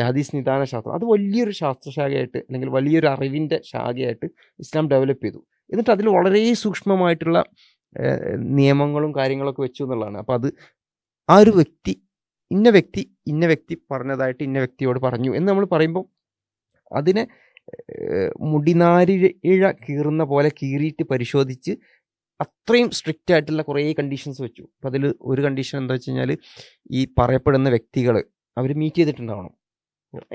ഹദീസ് നിദാന ശാസ്ത്രം, അത് വലിയൊരു ശാസ്ത്രശാഖയായിട്ട് അല്ലെങ്കിൽ വലിയൊരു അറിവിൻ്റെ ശാഖയായിട്ട് ഇസ്ലാം ഡെവലപ്പ് ചെയ്തു. എന്നിട്ട് അതിൽ വളരെ സൂക്ഷ്മമായിട്ടുള്ള നിയമങ്ങളും കാര്യങ്ങളൊക്കെ വെച്ചു എന്നുള്ളതാണ്. അപ്പോൾ അത് ആ ഒരു വ്യക്തി ഇന്ന വ്യക്തി പറഞ്ഞതായിട്ട് ഇന്ന വ്യക്തിയോട് പറഞ്ഞു എന്ന് നമ്മൾ പറയുമ്പോൾ അതിനെ മുടിനാരിഴ കീറുന്ന പോലെ കീറിയിട്ട് പരിശോധിച്ച് അത്രയും സ്ട്രിക്റ്റ് ആയിട്ടുള്ള കുറേ കണ്ടീഷൻസ് വെച്ചു. അപ്പോൾ അതിൽ ഒരു കണ്ടീഷൻ എന്താ വെച്ച് കഴിഞ്ഞാൽ, ഈ പറയപ്പെടുന്ന വ്യക്തികൾ അവർ മീറ്റ് ചെയ്തിട്ടുണ്ടാവണം.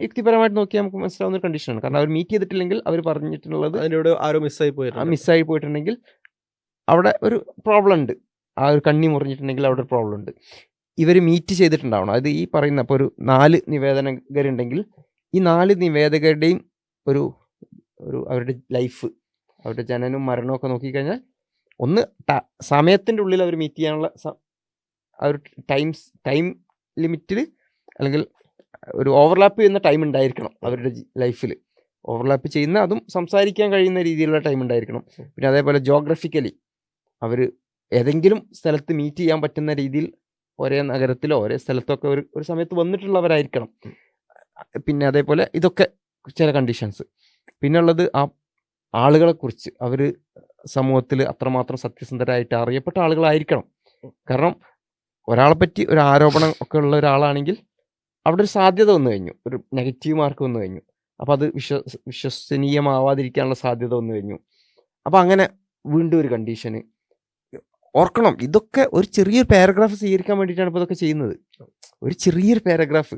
യുക്തിപരമായിട്ട് നോക്കിയാൽ നമുക്ക് മനസ്സിലാവുന്ന ഒരു കണ്ടീഷനാണ്. കാരണം അവർ മീറ്റ് ചെയ്തിട്ടില്ലെങ്കിൽ അവർ പറഞ്ഞിട്ടുള്ളത് മിസ്സായി പോയിട്ടുണ്ടെങ്കിൽ അവിടെ ഒരു പ്രോബ്ലം ഉണ്ട്. ആ ഒരു കണ്ണി മുറിഞ്ഞിട്ടുണ്ടെങ്കിൽ അവിടെ ഒരു പ്രോബ്ലം ഉണ്ട്. ഇവർ മീറ്റ് ചെയ്തിട്ടുണ്ടാവണം. അത് ഈ പറയുന്ന ഇപ്പോൾ ഒരു 4 നിവേദനകരുണ്ടെങ്കിൽ ഈ 4 നിവേദകരുടെയും ഒരു അവരുടെ ലൈഫ്, അവരുടെ ജനനവും മരണവും ഒക്കെ നോക്കിക്കഴിഞ്ഞാൽ ഒന്ന് സമയത്തിൻ്റെ ഉള്ളിൽ അവർ മീറ്റ് ചെയ്യാനുള്ള ആ ഒരു ടൈം ലിമിറ്റിൽ, അല്ലെങ്കിൽ ഒരു ഓവർലാപ്പ് ചെയ്യുന്ന ടൈം ഉണ്ടായിരിക്കണം അവരുടെ ലൈഫിൽ. ഓവർലാപ്പ് ചെയ്യുന്ന, അതും സംസാരിക്കാൻ കഴിയുന്ന രീതിയിലുള്ള ടൈം ഉണ്ടായിരിക്കണം. പിന്നെ അതേപോലെ ജോഗ്രഫിക്കലി അവർ ഏതെങ്കിലും സ്ഥലത്ത് മീറ്റ് ചെയ്യാൻ പറ്റുന്ന രീതിയിൽ ഒരേ നഗരത്തിലോ ഒരേ സ്ഥലത്തോ ഒക്കെ ഒരു സമയത്ത് വന്നിട്ടുള്ളവരായിരിക്കണം. പിന്നെ അതേപോലെ ഇതൊക്കെ ചില കണ്ടീഷൻസ്. പിന്നെ ഉള്ളത് ആ ആളുകളെക്കുറിച്ച്, അവർ സമൂഹത്തിൽ അത്രമാത്രം സത്യസന്ധരായിട്ട് അറിയപ്പെട്ട ആളുകളായിരിക്കണം. കാരണം ഒരാളെ പറ്റി ഒരു ആരോപണം ഒക്കെ ഉള്ള ഒരാളാണെങ്കിൽ അവിടെ ഒരു സാധ്യത വന്നു കഴിഞ്ഞു, ഒരു നെഗറ്റീവ് മാർക്ക് വന്നു കഴിഞ്ഞു. അപ്പോൾ അത് വിശ്വസനീയമാവാതിരിക്കാനുള്ള സാധ്യത വന്നു കഴിഞ്ഞു. അപ്പോൾ അങ്ങനെ വീണ്ടും ഒരു കണ്ടീഷന് ഓർക്കണം. ഇതൊക്കെ ഒരു ചെറിയൊരു പാരഗ്രാഫ് സ്വീകരിക്കാൻ വേണ്ടിയിട്ടാണ് ഇപ്പോൾ ഇതൊക്കെ ചെയ്യുന്നത്. ഒരു ചെറിയൊരു പാരഗ്രാഫ്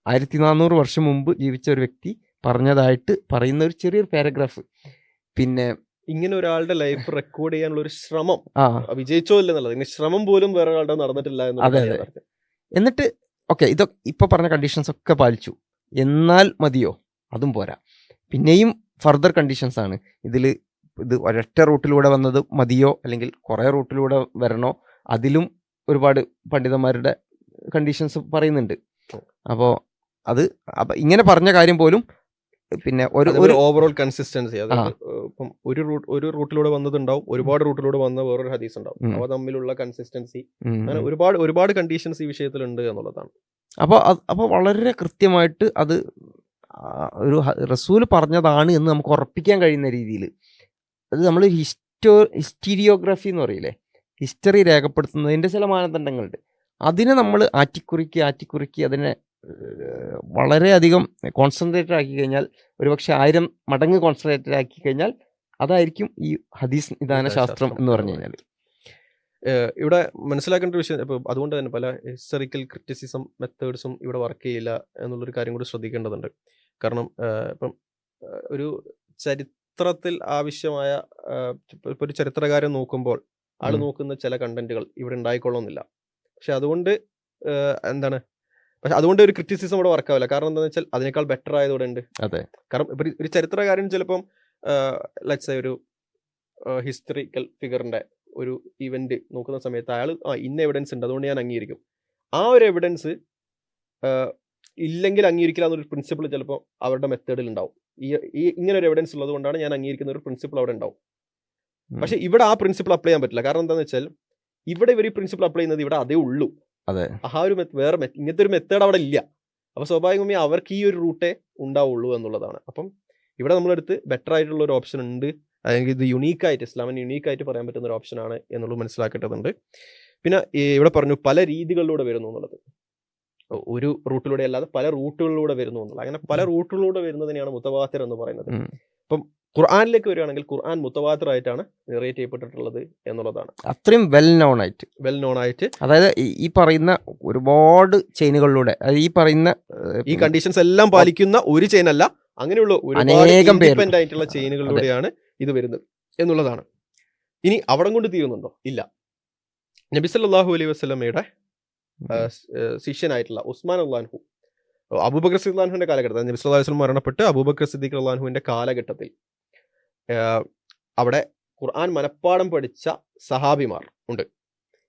1400 വർഷം മുമ്പ് ജീവിച്ച ഒരു വ്യക്തി പറഞ്ഞതായിട്ട് പറയുന്ന ഒരു ചെറിയൊരു പാരഗ്രാഫ്. പിന്നെ ഇങ്ങനെ ഒരാളുടെ ലൈഫ് റെക്കോർഡ് ചെയ്യാനുള്ള ഒരു ശ്രമം വിജയിച്ചോ ഇല്ലെന്നുള്ളത്, ഇങ്ങനെ ശ്രമം പോലും വേറെ ഒരാളുടെ നടന്നിട്ടില്ല. അതെ. എന്നിട്ട് ഓക്കെ, ഇതൊക്കെ ഇപ്പൊ പറഞ്ഞ കണ്ടീഷൻസ് ഒക്കെ പാലിച്ചു, എന്നാൽ മതിയോ? അതും പോരാ, പിന്നെയും ഫർദർ കണ്ടീഷൻസ് ആണ് ഇതിൽ. ഇത് ഒരൊറ്റ റൂട്ടിലൂടെ വന്നത് മതിയോ, അല്ലെങ്കിൽ കുറേ റൂട്ടിലൂടെ വരണോ? അതിലും ഒരുപാട് പണ്ഡിതന്മാരുടെ കണ്ടീഷൻസ് പറയുന്നുണ്ട്. അപ്പോൾ ഇങ്ങനെ പറഞ്ഞ കാര്യം പോലും പിന്നെ ഒരു ഓവറോൾ കൺസിസ്റ്റൻസി, അതായത് ഇപ്പം ഒരു റൂട്ടിലൂടെ വന്നതുണ്ടാവും, ഒരുപാട് റൂട്ടിലൂടെ വന്ന വേറൊരു ഹദീസ് ഉണ്ടാവും. അവ തമ്മിലുള്ള കൺസിസ്റ്റൻസി, അങ്ങനെ ഒരുപാട് കണ്ടീഷൻസ് ഈ വിഷയത്തിലുണ്ട് എന്നുള്ളതാണ്. അപ്പോൾ വളരെ കൃത്യമായിട്ട് അത് ഒരു റസൂൽ പറഞ്ഞതാണ് എന്ന് നമുക്ക് ഉറപ്പിക്കാൻ കഴിയുന്ന രീതിയിൽ, അത് നമ്മൾ ഹിസ്റ്റീരിയോഗ്രഫി എന്ന് പറയില്ലേ, ഹിസ്റ്ററി രേഖപ്പെടുത്തുന്നതിൻ്റെ ചില മാനദണ്ഡങ്ങളുണ്ട്. അതിനെ നമ്മൾ ആറ്റിക്കുറുക്കി അതിനെ വളരെയധികം കോൺസെൻട്രേറ്റഡ് ആക്കി കഴിഞ്ഞാൽ, ഒരുപക്ഷെ 1000 മടങ്ങ് കോൺസെൻട്രേറ്റഡ് ആക്കി കഴിഞ്ഞാൽ അതായിരിക്കും ഈ ഹദീസ് നിദാന ശാസ്ത്രം എന്ന് പറഞ്ഞു കഴിഞ്ഞാൽ. ഇവിടെ മനസ്സിലാക്കേണ്ട ഒരു വിഷയം, ഇപ്പോൾ അതുകൊണ്ട് തന്നെ പല ഹിസ്റ്ററിക്കൽ ക്രിറ്റിസിസം മെത്തേഡ്സും ഇവിടെ വർക്ക് ചെയ്യില്ല എന്നുള്ളൊരു കാര്യം കൂടി ശ്രദ്ധിക്കേണ്ടതുണ്ട്. കാരണം ഇപ്പം ഒരു ചരിത്രത്തിൽ ആവശ്യമായ ഇപ്പോൾ ഒരു ചരിത്രകാരൻ നോക്കുമ്പോൾ ആൾ നോക്കുന്ന ചില കണ്ടന്റുകൾ ഇവിടെ ഉണ്ടായിക്കൊള്ളുന്നില്ല. പക്ഷെ അതുകൊണ്ട് അതുകൊണ്ട് ഒരു ക്രിറ്റിസിസം ഇവിടെ വർക്കാവില്ല. കാരണം എന്താണെന്ന് വെച്ചാൽ അതിനേക്കാൾ ബെറ്റർ ആയതോടെ ഉണ്ട്. അതെ, കാരണം ഇപ്പൊ ഒരു ചരിത്രകാരൻ ചിലപ്പം ലെറ്റ്സ് ഒരു ഹിസ്റ്ററിക്കൽ ഫിഗറിന്റെ ഒരു ഇവന്റ് നോക്കുന്ന സമയത്ത് അയാൾ ഇന്ന എവിഡൻസ് ഉണ്ട് അതുകൊണ്ട് ഞാൻ അംഗീകരിക്കും. ആ ഒരു എവിഡൻസ് ഇല്ലെങ്കിൽ അംഗീകരിക്കില്ല എന്നൊരു പ്രിൻസിപ്പിൾ ചിലപ്പോൾ അവരുടെ മെത്തേഡിൽ ഉണ്ടാവും. ഈ ഇങ്ങനെ ഒരു എവിഡൻസ് ഉള്ളത് കൊണ്ടാണ് ഞാൻ അംഗീകരിക്കുന്ന ഒരു പ്രിൻസിപ്പിൾ അവിടെ ഉണ്ടാവും. പക്ഷെ ഇവിടെ ആ പ്രിൻസിപ്പിൾ അപ്ലൈ ചെയ്യാൻ പറ്റില്ല. കാരണം എന്താണെന്ന് വെച്ചാൽ ഇവിടെ ഇവർ ഈ പ്രിൻസിപ്പിൾ അപ്ലൈ ചെയ്യുന്നത് ഇവിടെ അതേ ഉള്ളൂ. അതെ, ആ ഒരു ഇങ്ങനത്തെ ഒരു മെത്തേഡ് അവിടെ ഇല്ല. അപ്പൊ സ്വാഭാവികമായി അവർക്ക് ഈ ഒരു റൂട്ടേ ഉണ്ടാവുള്ളൂ എന്നുള്ളതാണ്. അപ്പം ഇവിടെ നമ്മളെടുത്ത് ബെറ്റർ ആയിട്ടുള്ള ഒരു ഓപ്ഷൻ ഉണ്ട്, അല്ലെങ്കിൽ ഇത് യുണീക്കായിട്ട് ഇസ്ലാമിന് യുണീക്കായിട്ട് പറയാൻ പറ്റുന്ന ഒരു ഓപ്ഷനാണ് എന്നുള്ളത് മനസ്സിലാക്കേണ്ടതുണ്ട്. പിന്നെ ഇവിടെ പറഞ്ഞു പല രീതികളിലൂടെ വരുന്നു എന്നുള്ളത്, ഒരു റൂട്ടിലൂടെ അല്ലാതെ പല റൂട്ടുകളിലൂടെ വരുന്നു എന്നുള്ളത്. അങ്ങനെ പല റൂട്ടുകളിലൂടെ വരുന്നതിനെയാണ് മുത്തവാത്തിർ എന്ന് പറയുന്നത്. അപ്പം ഖുർആനിലേക്ക് വരികയാണെങ്കിൽ ഖുർആൻ മുത്തവാത്തിർ ആയിട്ടാണ് നിറേറ്റ് ചെയ്യപ്പെട്ടിട്ടുള്ളത് എന്നുള്ളതാണ്. അത്രയും വെൽ നോൺ ആയിട്ട്, അതായത് ഈ പറയുന്ന ഒരുപാട് ചെയിനുകളിലൂടെ, ഈ പറയുന്ന ഈ കണ്ടീഷൻസ് എല്ലാം പാലിക്കുന്ന ഒരു ചെയിൻ അല്ല, അങ്ങനെയുള്ള അനേകം ഇൻഡിപെൻഡന്റ് ആയിട്ടുള്ള ചെയിനുകളിലൂടെയാണ് ഇത് വരുന്നത് എന്നുള്ളതാണ്. ഇനി അവിടം കൊണ്ട് തീരുന്നുണ്ടോ? ഇല്ല. നബി സല്ലല്ലാഹു അലൈഹി വസല്ലമയുടെ ശിഷ്യനായിട്ടുള്ള ഉസ്മാൻ റളിയല്ലാഹു അൻഹു, അബൂബക്കർ സിദ്ദീഖ് റളിയല്ലാഹു അൻഹുവിന്റെ കാലഘട്ടത്തിൽ, നബി സല്ലല്ലാഹു അലൈഹി വസല്ലം മരണപ്പെട്ട് അബൂബക്കർ സിദ്ദീഖ് റളിയല്ലാഹു അൻഹുവിന്റെ കാലഘട്ടത്തിൽ അവിടെ ഖുർആൻ മനപ്പാഠം പഠിച്ച സഹാബിമാർ ഉണ്ട്.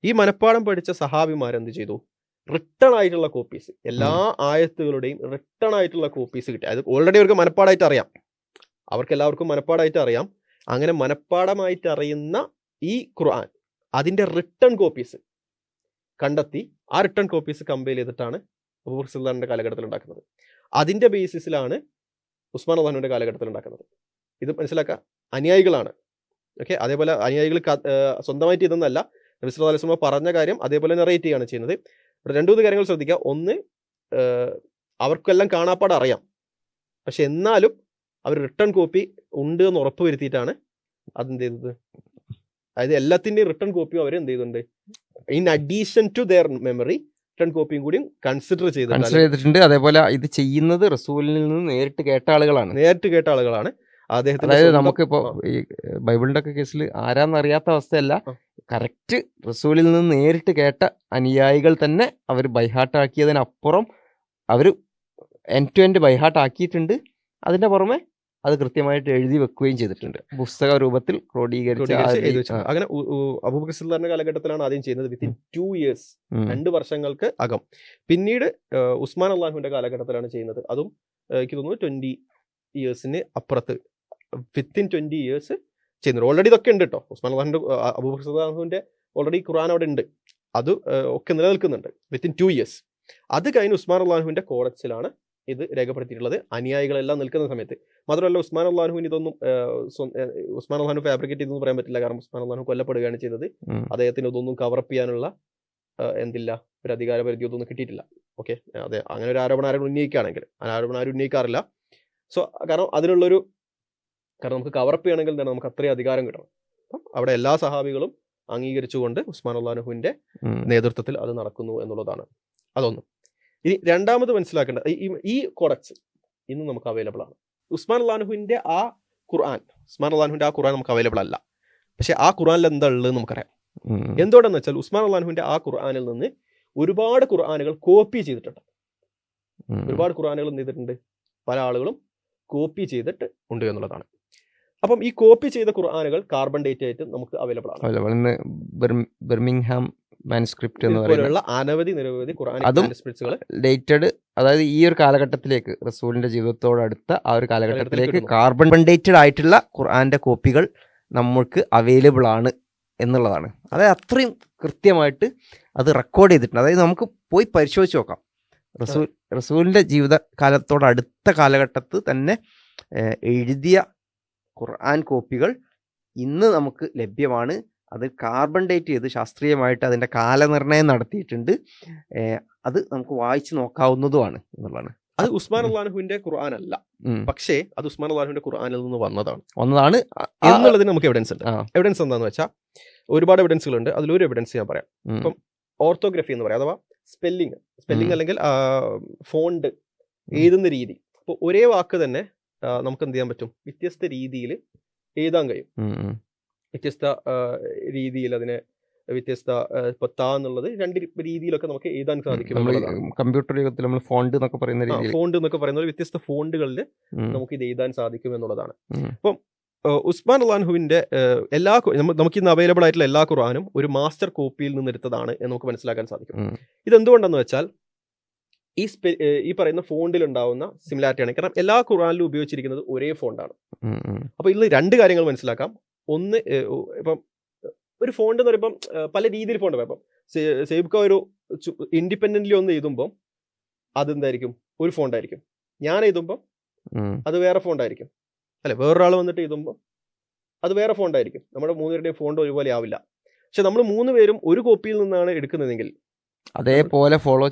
ഈ മനപ്പാഠം പഠിച്ച സഹാബിമാർ എന്ത് ചെയ്തു? റിട്ടേൺ ആയിട്ടുള്ള കോപ്പീസ്, എല്ലാ ആയത്തുകളുടെയും റിട്ടേൺ ആയിട്ടുള്ള കോപ്പീസ് കിട്ടി. അത് ഓൾറെഡി അവർക്ക് മനപ്പാടായിട്ട് അറിയാം, അവർക്ക് എല്ലാവർക്കും മനപ്പാടായിട്ട് അറിയാം. അങ്ങനെ മനപ്പാടമായിട്ട് അറിയുന്ന ഈ ഖുർആൻ അതിന്റെ റിട്ടേൺ കോപ്പീസ് കണ്ടെത്തി ആ റിട്ടേൺ കോപ്പീസ് കമ്പയർ ചെയ്തിട്ടാണ് അബൂബക്കർ സിദ്ദീഖിന്റെ കാലഘട്ടത്തിൽ ഉണ്ടാക്കുന്നത്. അതിന്റെ ബേസിസിലാണ് ഉസ്മാൻ റളിയല്ലാഹു അൻഹുവിന്റെ കാലഘട്ടത്തിൽ ഉണ്ടാക്കുന്നത്. ഇത് മനസ്സിലാക്കുക, അനുയായികളാണ്. ഓക്കെ, അതേപോലെ അനുയായികൾ സ്വന്തമായിട്ട് ഇതൊന്നല്ല, നബി സല്ലല്ലാഹു അലൈഹി വസല്ലം പറഞ്ഞ കാര്യം അതേപോലെ നെറേറ്റ് ചെയ്യാണ് ചെയ്യുന്നത്. ഇവിടെ 2 കാര്യങ്ങൾ ശ്രദ്ധിക്കുക. ഒന്ന്, അവർക്കെല്ലാം കാണാപ്പാട് അറിയാം, പക്ഷെ എന്നാലും അവർ റിട്ടേൺ കോപ്പി ഉണ്ട് എന്ന് ഉറപ്പ് വരുത്തിയിട്ടാണ് അതെന്ത് ചെയ്തത്. അതായത് എല്ലാത്തിൻ്റെയും റിട്ടേൺ കോപ്പിയും അവർ എന്ത് ചെയ്തിട്ടുണ്ട്, in addition to their memory return കോപ്പിയും കൂടി കൺസിഡർ ചെയ്തിട്ടുണ്ട്. അതേപോലെ ഇത് ചെയ്യുന്നത് റസൂലിൽ നിന്ന് നേരിട്ട് കേട്ട ആളുകളാണ്. അതായത് നമുക്കിപ്പോ ഈ ബൈബിളിന്റെ ഒക്കെ കേസിൽ ആരാന്നറിയാത്ത അവസ്ഥയല്ല, കറക്റ്റ് റസൂലിൽ നിന്ന് നേരിട്ട് കേട്ട അനുയായികൾ തന്നെ അവർ ബൈഹാർട്ട് ആക്കിയതിനപ്പുറം അവർ എൻഡ് ടു എൻഡ് ബൈഹാർട്ട് ആക്കിയിട്ടുണ്ട്. അതിന്റെ പുറമെ അത് കൃത്യമായിട്ട് എഴുതി വെക്കുകയും ചെയ്തിട്ടുണ്ട്, പുസ്തക രൂപത്തിൽ ക്രോഡീകരിച്ച്. അങ്ങനെ അബൂബക്കർ സിദ്ദീഖിന്റെ കാലഘട്ടത്തിലാണ് ആദ്യം ചെയ്യുന്നത്, വിത്തിൻ 2 years, 2 വർഷങ്ങൾക്ക് അകം. പിന്നീട് ഉസ്മാൻ റളിയല്ലാഹു അൻഹുവിന്റെ കാലഘട്ടത്തിലാണ് ചെയ്യുന്നത്. അതും എനിക്ക് തോന്നുന്നു 20 years അപ്പുറത്ത്, വിത്തിൻ 20 years ചെയ്യുന്നത്. ഓൾറെഡി ഇതൊക്കെ ഉണ്ട് കേട്ടോ. ഉസ്മാൻ റളിയല്ലാഹു അൻഹു, അബൂബക്കർ സിദ്ദീഖിന്റെ ഓൾറെഡി ഖുർആൻ അവിടെ ഉണ്ട്, അത് ഒക്കെ നിലനിൽക്കുന്നുണ്ട് വിത്തിൻ 2 years. അത് കഴിഞ്ഞ് ഉസ്മാൻ റളിയല്ലാഹു അൻഹുവിന്റെ കോഡക്സിലാണ് ഇത് രേഖപ്പെടുത്തിയിട്ടുള്ളത്, അനുയായികളെല്ലാം നിൽക്കുന്ന സമയത്ത്. മാത്രമല്ല ഉസ്മാൻ റളിയല്ലാഹു അൻഹുവിന് ഇതൊന്നും ഉസ്മാൻ റളിയല്ലാഹു അൻഹു ഫാബ്രിക്കേറ്റ് ചെയ്തെന്ന് പറയാൻ പറ്റില്ല. കാരണം ഉസ്മാൻ റളിയല്ലാഹു അൻഹു കൊല്ലപ്പെടുകയാണ് ചെയ്തത്. അദ്ദേഹത്തിന് ഇതൊന്നും കവറപ്പ് ചെയ്യാനുള്ള ഒരു അധികാര പരിധി ഒന്നും കിട്ടിയിട്ടില്ല. ഓക്കെ, അതെ, അങ്ങനെ ഒരു ആരോപണം ആരും ഉന്നയിക്കുകയാണെങ്കിൽ, ആരോപണം ആരും ഉന്നയിക്കാറില്ല. സോ കാരണം നമുക്ക് കവറപ്പ് ചെയ്യണമെങ്കിൽ എന്താണ്, നമുക്ക് അത്രയും അധികാരം കിട്ടണം. അപ്പം അവിടെ എല്ലാ സഹാബികളും അംഗീകരിച്ചുകൊണ്ട് ഉസ്മാൻ റളിയല്ലാഹു അൻഹുവിന്റെ നേതൃത്വത്തിൽ അത് നടക്കുന്നു എന്നുള്ളതാണ്. അതൊന്നും. ഇനി രണ്ടാമത് മനസ്സിലാക്കേണ്ട, ഈ കോഡക്സ് ഇന്ന് നമുക്ക് അവൈലബിൾ ആണ്. ഉസ്മാൻ റളിയല്ലാഹു അൻഹുവിന്റെ ആ ഖുർആൻ നമുക്ക് അവൈലബിൾ അല്ല. പക്ഷെ ആ ഖുർആനിൽ എന്താ ഉള്ളത് നമുക്കറിയാം. എന്തുകൊണ്ടെന്ന് വെച്ചാൽ ഉസ്മാൻ റളിയല്ലാഹു അൻഹുവിന്റെ ആ ഖുർആനിൽ നിന്ന് ഒരുപാട് ഖുർആനുകൾ കോപ്പി ചെയ്തിട്ടുണ്ട്. ഒരുപാട് ഖുർആനുകൾ എന്ത് ചെയ്തിട്ടുണ്ട്, പല ആളുകളും കോപ്പി ചെയ്തിട്ട് ഉണ്ട് എന്നുള്ളതാണ്. അപ്പം ഈ കോപ്പി ചെയ്ത ഖുർആനുകൾ കാർബൺ ഡേറ്റ് ആയിട്ട് നമുക്ക് അവൈലബിൾ ആണ്. ബർമിംഗ്ഹാം മാനുസ്ക്രിപ്റ്റ് എന്ന് പോലുള്ള നിരവധി മാനുസ്ക്രിപ്റ്റുകൾ ഡേറ്റഡ്, അതായത് ഈ ഒരു കാലഘട്ടത്തിലേക്ക്, റസൂലിന്റെ ജീവിതത്തോടടുത്ത ആ ഒരു കാലഘട്ടത്തിലേക്ക് കാർബൺ ഡേറ്റഡ് ആയിട്ടുള്ള ഖുർആന്റെ കോപ്പികൾ നമുക്ക് അവൈലബിൾ ആണ് എന്നുള്ളതാണ്. അതായത് അത്രയും കൃത്യമായിട്ട് അത് റെക്കോർഡ് ചെയ്തിട്ടുണ്ട്. അതായത് നമുക്ക് പോയി പരിശോധിച്ച് നോക്കാം. റസൂലിൻ്റെ ജീവിതകാലത്തോട് അടുത്ത കാലഘട്ടത്തിൽ തന്നെ എഴുതിയ ഖുർആൻ കോപ്പികൾ ഇന്ന് നമുക്ക് ലഭ്യമാണ്. അത് കാർബൺ ഡേറ്റ് ചെയ്ത് ശാസ്ത്രീയമായിട്ട് അതിൻ്റെ കാലനിർണ്ണയം നടത്തിയിട്ടുണ്ട്. അത് നമുക്ക് വായിച്ചു നോക്കാവുന്നതുമാണ് എന്നുള്ളതാണ്. അത് ഉസ്മാൻ അള്ളാഹുവിന്റെ ഖുർആൻ അല്ല, പക്ഷേ അത് ഉസ്മാൻ അള്ളാഹുവിന്റെ ഖുർആനിൽ നിന്ന് വന്നതാണ് എന്നുള്ളതിന് നമുക്ക് എവിഡൻസ് ഉണ്ട്. എവിഡൻസ് എന്താണെന്ന് വെച്ചാൽ ഒരുപാട് എവിഡൻസുകളുണ്ട്. അതിലൊരു എവിഡൻസ് ഞാൻ പറയാം. ഇപ്പം ഓർത്തോഗ്രഫി എന്ന് പറയാം, അഥവാ സ്പെല്ലിംഗ് അല്ലെങ്കിൽ ഫോണ്ട് എഴുതുന്ന രീതി. അപ്പോൾ ഒരേ വാക്ക് തന്നെ നമുക്ക് എന്ത് ചെയ്യാൻ പറ്റും, വ്യത്യസ്ത രീതിയിൽ എഴുതാൻ കഴിയും. വ്യത്യസ്ത രീതിയിൽ അതിനെ വ്യത്യസ്ത ഇപ്പൊ ത എന്നുള്ളത് 2 രീതിയിലൊക്കെ നമുക്ക് എഴുതാൻ സാധിക്കും. കമ്പ്യൂട്ടർ യുഗത്തിൽ നമ്മൾ ഫോണ്ട് എന്നൊക്കെ പറയുന്ന വ്യത്യസ്ത ഫോണ്ടുകളിൽ നമുക്ക് ഇത് എഴുതാൻ സാധിക്കും എന്നുള്ളതാണ്. അപ്പം ഉസ്മാൻ അള്ളാഹുവിന്റെ നമുക്ക് ഇന്ന് അവൈലബിൾ ആയിട്ടുള്ള എല്ലാ ഖുർആനും ഒരു മാസ്റ്റർ കോപ്പിയിൽ നിന്ന് എടുത്തതാണ് എന്ന് നമുക്ക് മനസ്സിലാക്കാൻ സാധിക്കും. ഇതെന്തുകൊണ്ടെന്ന് വെച്ചാൽ ഈ പറയുന്ന ഫോണ്ടിൽ ഉണ്ടാവുന്ന സിമിലാരിറ്റിയാണ്. കാരണം എല്ലാ ഖുർആനിലും ഉപയോഗിച്ചിരിക്കുന്നത് ഒരേ ഫോണ്ടാണ്. അപ്പൊ ഇതിൽ 2 കാര്യങ്ങൾ മനസ്സിലാക്കാം. ഒന്ന്, ഇപ്പം ഒരു ഫോണ്ട് എന്ന് പറയുമ്പം പല രീതിയിൽ ഫോണ്ട് പറയാം. ഇപ്പം സേബ്ക ഒരു ഇൻഡിപെൻഡന്റ്ലി ഒന്ന് എഴുതുമ്പോൾ അതെന്തായിരിക്കും, ഒരു ഫോണ്ടായിരിക്കും. ഞാൻ എഴുതുമ്പോൾ അത് വേറെ ഫോണ്ടായിരിക്കും, അല്ലെ? വേറൊരാൾ വന്നിട്ട് എഴുതുമ്പോൾ അത് വേറെ ഫോണ്ടായിരിക്കും. നമ്മുടെ 3 പേരുടെയും ഫോണ്ട് ഒരുപോലെ ആവില്ല. പക്ഷെ നമ്മൾ 3 പേരും ഒരു കോപ്പിയിൽ നിന്നാണ് എടുക്കുന്നതെങ്കിൽ അതേപോലെ ഫോളോ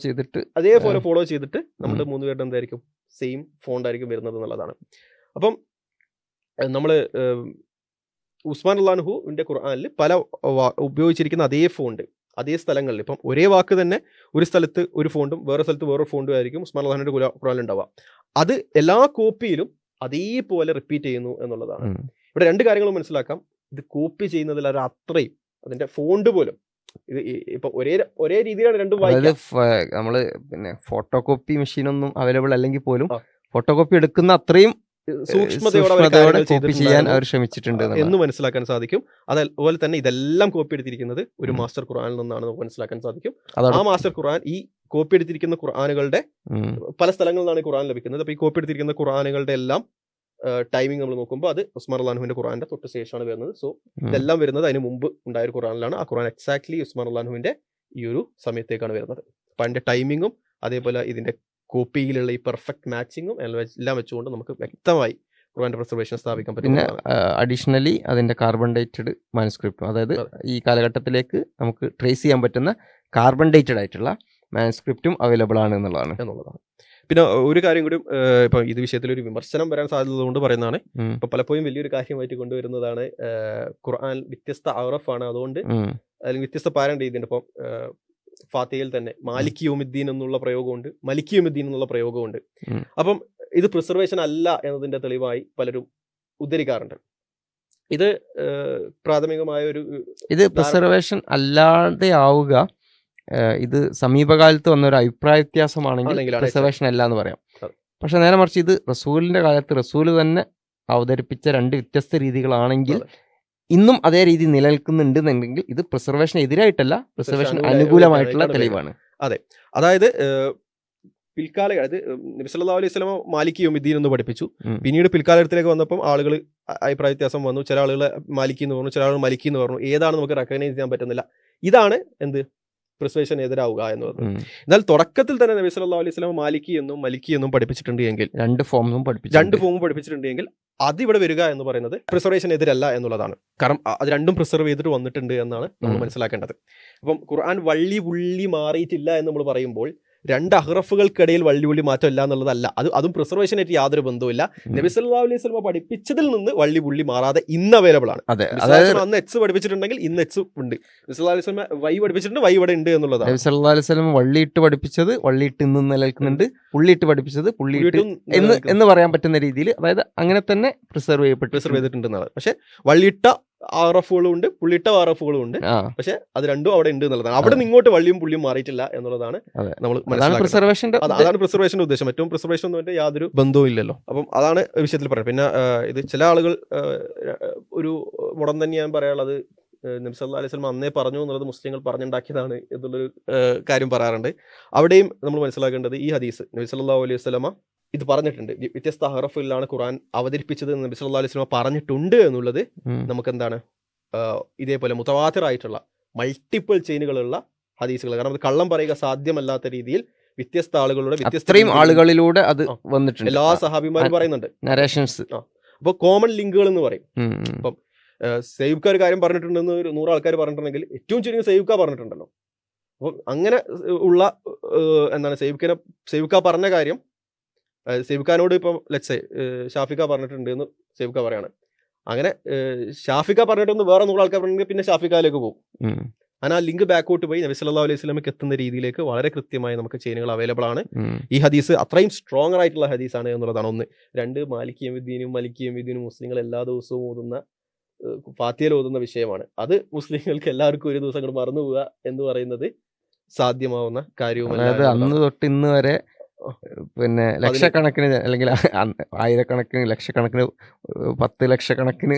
ചെയ്തിട്ട് നമ്മുടെ 3 പേരുടെ എന്തായിരിക്കും, സെയിം ഫോണ്ടായിരിക്കും വരുന്നത് എന്നുള്ളതാണ്. അപ്പം നമ്മൾ ഉസ്മാൻ അള്ളാഹുവിന്റെ ഖുർആനിൽ പല ഉപയോഗിച്ചിരിക്കുന്ന അതേ ഫോണ്ട് അതേ സ്ഥലങ്ങളിൽ, ഇപ്പം ഒരേ വാക്ക് തന്നെ ഒരു സ്ഥലത്ത് ഒരു ഫോണ്ടും വേറെ സ്ഥലത്ത് വേറൊരു ഫോണ്ടും ആയിരിക്കും ഉസ്മാൻ അള്ളാഹുവിന്റെ ഖുർആനിൽ ഉണ്ടാവുക. അത് എല്ലാ കോപ്പിയിലും അതേപോലെ റിപ്പീറ്റ് ചെയ്യുന്നു എന്നുള്ളതാണ്. ഇവിടെ 2 കാര്യങ്ങൾ മനസ്സിലാക്കാം. ഇത് കോപ്പി ചെയ്യുന്നതിൽ അത്രയും അതിന്റെ ഫോണ്ട് പോലും ഇത് ഇപ്പൊ ഒരേ രീതിയിലാണ് രണ്ടും വായിക്കുന്നത്. നമ്മള് പിന്നെ ഫോട്ടോ കോപ്പി മെഷീനൊന്നും അവൈലബിൾ അല്ലെങ്കിൽ പോലും ഫോട്ടോ കോപ്പി എടുക്കുന്ന അത്രയും സൂക്ഷ്മതയോടെ കോപ്പി ചെയ്യാൻ അവർ ശ്രമിച്ചിട്ടുണ്ട് എന്ന് മനസ്സിലാക്കാൻ സാധിക്കും. അതുപോലെ തന്നെ ഇതെല്ലാം കോപ്പി എടുത്തിരിക്കുന്നത് ഒരു മാസ്റ്റർ ഖുർആനിൽ നിന്നാണ് നമുക്ക് മനസ്സിലാക്കാൻ സാധിക്കും. ആ മാസ്റ്റർ ഖുർആൻ, ഈ കോപ്പി എടുത്തിരിക്കുന്ന ഖുർആനുകളുടെ പല സ്ഥലങ്ങളിൽ നിന്നാണ് ഖുർആൻ ലഭിക്കുന്നത്. അപ്പൊ ഈ കോപ്പി എടുത്തിരിക്കുന്ന ഖുർആനുകളുടെ എല്ലാം ടൈമിംഗ് നമ്മൾ നോക്കുമ്പോൾ അത് ഉസ്മാൻ അള്ളാഹുവിന്റെ ഖുർആന്റെ തൊട്ട് ശേഷമാണ് വരുന്നത്. സോ ഇതെല്ലാം വരുന്നത് അതിന് മുമ്പ് ഉണ്ടായ ഒരു ഖുർആനിലാണ്. ആ ഖുർആൻ എക്സാക്ട്ലി ഉസ്മാൻ അള്ളാഹുവിന്റെ ഈ ഒരു സമയത്തേക്കാണ് വരുന്നത്. അപ്പൊ അതിന്റെ ടൈമിങ്ങും അതേപോലെ ഇതിന്റെ കോപ്പിയിലുള്ള ഈ പെർഫെക്റ്റ് മാച്ചിങ്ങും എല്ലാം വെച്ചുകൊണ്ട് നമുക്ക് വ്യക്തമായി ഖുർആന്റെ പ്രിസർവേഷൻ സ്ഥാപിക്കാൻ പറ്റും. പിന്നെ അഡീഷണലി അതിന്റെ കാർബൺ ഡേറ്റഡ് മാനുസ്ക്രിപ്റ്റും, അതായത് ഈ കാലഘട്ടത്തിലേക്ക് നമുക്ക് ട്രേസ് ചെയ്യാൻ പറ്റുന്ന കാർബൺ ഡേറ്റഡ് ആയിട്ടുള്ള മാനുസ്ക്രിപ്റ്റും അവൈലബിൾ ആണ് എന്നുള്ളതാണ്. പിന്നെ ഒരു കാര്യം കൂടി, ഇപ്പൊ ഇത് വിഷയത്തിൽ ഒരു വിമർശനം വരാൻ സാധ്യത കൊണ്ട് പറയുന്നതാണ്. ഇപ്പൊ പലപ്പോഴും വലിയൊരു കാര്യമായിട്ട് കൊണ്ടുവരുന്നതാണ് ഖുർആൻ വ്യത്യസ്ത അറഫാണ്, അതുകൊണ്ട് അല്ലെങ്കിൽ വ്യത്യസ്ത പാരായണ രീതിയുണ്ട്. ഇപ്പം ഫാത്തിഹയിൽ തന്നെ മാലിക് യൗമിദ്ദീൻ എന്നുള്ള പ്രയോഗമുണ്ട്, മലിക് യൗമിദ്ദീൻ എന്നുള്ള പ്രയോഗമുണ്ട്. അപ്പം ഇത് പ്രിസർവേഷൻ അല്ല എന്നതിന്റെ തെളിവായി പലരും ഉദ്ധരിക്കാറുണ്ട്. ഇത് പ്രാഥമികമായ ഇത് പ്രിസർവേഷൻ അല്ലാതെ ആവുക, ഇത് സമീപകാലത്ത് വന്ന ഒരു അഭിപ്രായ വ്യത്യാസമാണെങ്കിൽ പ്രിസർവേഷൻ അല്ല എന്ന് പറയാം. പക്ഷെ നേരെ മറിച്ച് ഇത് റസൂലിന്റെ കാലത്ത് റസൂല് തന്നെ അവതരിപ്പിച്ച 2 വ്യത്യസ്ത രീതികളാണെങ്കിൽ ഇന്നും അതേ രീതി നിലനിൽക്കുന്നുണ്ടെന്നുണ്ടെങ്കിൽ ഇത് പ്രിസർവേഷൻ എതിരായിട്ടല്ല, പ്രിസർവേഷൻ അനുകൂലമായിട്ടുള്ള തെളിവാണ്. അതെ, അതായത് പിൽക്കാലത്ത് നബി സല്ലല്ലാഹു അലൈഹി വസല്ലം മാലിക് യൗമിദ്ദീൻ എന്ന് പഠിപ്പിച്ചു. പിന്നീട് പിൽക്കാലത്തിലേക്ക് വന്നപ്പം ആളുകൾ അഭിപ്രായ വ്യത്യാസം വന്നു. ചില ആളുകൾ മാലിക് എന്ന് പറഞ്ഞു, ചില ആളുകൾ മലിക് എന്ന് പറഞ്ഞു. ഏതാണ് നമുക്ക് റെക്കഗ്നൈസ് ചെയ്യാൻ പറ്റുന്നില്ല. ഇതാണ് എന്ത് പ്രിസർവേഷൻ എതിരാവുക എന്ന് പറഞ്ഞു. എന്നാൽ തുടക്കത്തിൽ തന്നെ നബി സല്ലല്ലാഹു അലൈഹി വസല്ലം മാലിക് എന്നും മലിക് എന്നും പഠിപ്പിച്ചിട്ടുണ്ട് എങ്കിൽ, 2 ഫോമും പഠിപ്പിച്ചിട്ടുണ്ടെങ്കിൽ അതിവിടെ വരിക എന്ന് പറയുന്നത് പ്രിസർവേഷൻ എതിരല്ല എന്നുള്ളതാണ്. കാരണം അത് രണ്ടും പ്രിസർവ് ചെയ്തിട്ട് വന്നിട്ടുണ്ട് എന്നാണ് നമ്മൾ മനസ്സിലാക്കേണ്ടത്. അപ്പം ഖുർആൻ വള്ളി പുള്ളി മാറിയിട്ടില്ല എന്ന് നമ്മൾ പറയുമ്പോൾ 2 അഹ്റഫുകൾക്കിടയിൽ വള്ളി പുള്ളി മാറ്റമില്ല എന്നുള്ളതല്ല. അതും പ്രിസർവേഷനായിട്ട് യാതൊരു ബന്ധവുമില്ല. നബി സല്ലല്ലാഹു അലൈഹി വസല്ലം പഠിപ്പിച്ചതിൽ നിന്ന് വള്ളി പുള്ളി മാറാതെ ഇന്ന് അവൈലബിൾ ആണ്. അന്ന് എച്ച് പഠിപ്പിച്ചിട്ടുണ്ടെങ്കിൽ ഇന്ന് എച്ച് ഉണ്ട്. നബി സല്ലല്ലാഹു അലൈഹി വസല്ലം വൈ പഠിപ്പിച്ചിട്ടുണ്ട്, വൈ ഇവിടെ ഉണ്ട് എന്നുള്ളതാണ്. നബി സല്ലല്ലാഹു അലൈഹി വസല്ലം വള്ളിയിട്ട് പഠിപ്പിച്ചത് വള്ളിയിട്ട് ഇന്ന് നിലനിൽക്കുന്നുണ്ട്, പുള്ളിയിട്ട് പഠിപ്പിച്ചത് പുള്ളിയിട്ട് എന്ന് പറയാൻ പറ്റുന്ന രീതിയിൽ, അതായത് അങ്ങനെ തന്നെ പ്രിസർവ് ചെയ്തിട്ടുണ്ടെന്നാണ്. പക്ഷെ വള്ളിയിട്ട ആറഫുകളും ഉണ്ട്, പുള്ളിയിട്ട ആറഫുകളും ഉണ്ട്. പക്ഷെ അത് രണ്ടും അവിടെ ഉണ്ട് എന്നുള്ളതാണ്. അവിടെ നിന്ന് ഇങ്ങോട്ട് വള്ളിയും പുള്ളിയും മാറിയിട്ടില്ല എന്നുള്ളതാണ് നമ്മൾ മനസ്സിലാക്കുന്നത്. അതാണ് പ്രിസർവേഷന്റെ ഉദ്ദേശം. ഏറ്റവും പ്രിസർവേഷൻ എന്ന് പറഞ്ഞാൽ യാതൊരു ബന്ധവും ഇല്ലല്ലോ. അപ്പം അതാണ് വിഷയത്തിൽ പറയുന്നത്. പിന്നെ ഇത് ചില ആളുകൾ ഒരു മുടം തന്നെ ഞാൻ പറയാനുള്ളത്, നബി സല്ലല്ലാഹു അലൈഹി വസല്ലം അന്നേ പറഞ്ഞു എന്നുള്ളത് മുസ്ലിങ്ങൾ പറഞ്ഞുണ്ടാക്കിയതാണ് എന്നുള്ളൊരു കാര്യം പറയാറുണ്ട്. അവിടെയും നമ്മൾ മനസ്സിലാക്കേണ്ടത് ഈ ഹദീസ് നബി സല്ലല്ലാഹു അലൈഹി വസല്ലമ ഇത് പറഞ്ഞിട്ടുണ്ട്. വ്യത്യസ്ത ഹറഫിലാണ് ഖുർആൻ അവതരിപ്പിച്ചത് നബി സല്ലല്ലാഹു അലൈഹി വസല്ലം പറഞ്ഞിട്ടുണ്ട് എന്നുള്ളത് നമുക്ക് എന്താണ് ഇതേപോലെ മുതവാത്തിറായിട്ടുള്ള മൾട്ടിപ്പിൾ ചെയിനുകളുള്ള ഹദീസുകൾ. കാരണം അത് കള്ളം പറയുക സാധ്യമല്ലാത്ത രീതിയിൽ വ്യത്യസ്ത ആളുകളുടെ വ്യത്യസ്ത അത്രയും രീതിയിൽ ആളുകളിലൂടെ അത് ആ, വന്നിട്ടുണ്ട്. എല്ലാ സഹാബിമാരും പറയുന്നുണ്ട്. നരേഷൻസ്. അപ്പോൾ കോമൺ ലിങ്കുകൾ എന്ന് പറയും. ഇപ്പം സേവ്ക ഒരു കാര്യം പറഞ്ഞിട്ടുണ്ടെന്ന് ഒരു 100 ആൾക്കാർ പറഞ്ഞിട്ടുണ്ടെങ്കിൽ ഏറ്റവും ചുരുങ്ങിയ സേവ്ക പറഞ്ഞിട്ടുണ്ടല്ലോ. അപ്പം അങ്ങനെ ഉള്ള എന്താണ് സേവ്ക പറഞ്ഞ കാര്യം സേവ്ഖാനോട് ഇപ്പം ലെറ്റ്സ് ഷാഫിക്ക പറഞ്ഞിട്ടുണ്ട് എന്ന് സേവ്ക പറയാണ്. അങ്ങനെ ഷാഫിക്ക പറഞ്ഞിട്ടൊന്ന് വേറെ 100 ആൾക്കാർ പറഞ്ഞെങ്കിൽ പിന്നെ ഷാഫിക്കയിലേക്ക് പോകും. അങ്ങനെ ആ ലിങ്ക് ബാക്കോട്ട് പോയി നബി സല്ലല്ലാഹു അലൈഹി വസല്ലമയ്ക്ക് എത്തുന്ന രീതിയിലേക്ക് വളരെ കൃത്യമായി നമുക്ക് ചെയിനുകൾ അവൈലബിൾ ആണ്. ഈ ഹദീസ് അത്രയും സ്ട്രോങ്ങർ ആയിട്ടുള്ള ഹദീസാണ് എന്നുള്ളതാണ് ഒന്ന്. 2, മാലിക്കിയും വിദ്യനും മുസ്ലിങ്ങൾ എല്ലാ ദിവസവും ഓതുന്ന ഫാത്തിഹയിൽ ഓതുന്ന വിഷയമാണ്. അത് മുസ്ലിങ്ങൾക്ക് എല്ലാവർക്കും ഒരു ദിവസം അങ്ങോട്ട് മറന്നു പോവുക എന്ന് പറയുന്നത് സാധ്യമാവുന്ന കാര്യവുമല്ല. അതായത് അന്ന് തൊട്ട് ഇന്ന് വരെ പിന്നെ ലക്ഷക്കണക്കിന് അല്ലെങ്കിൽ ആയിരക്കണക്കിന് ലക്ഷക്കണക്കിന് 10 ലക്ഷക്കണക്കിന്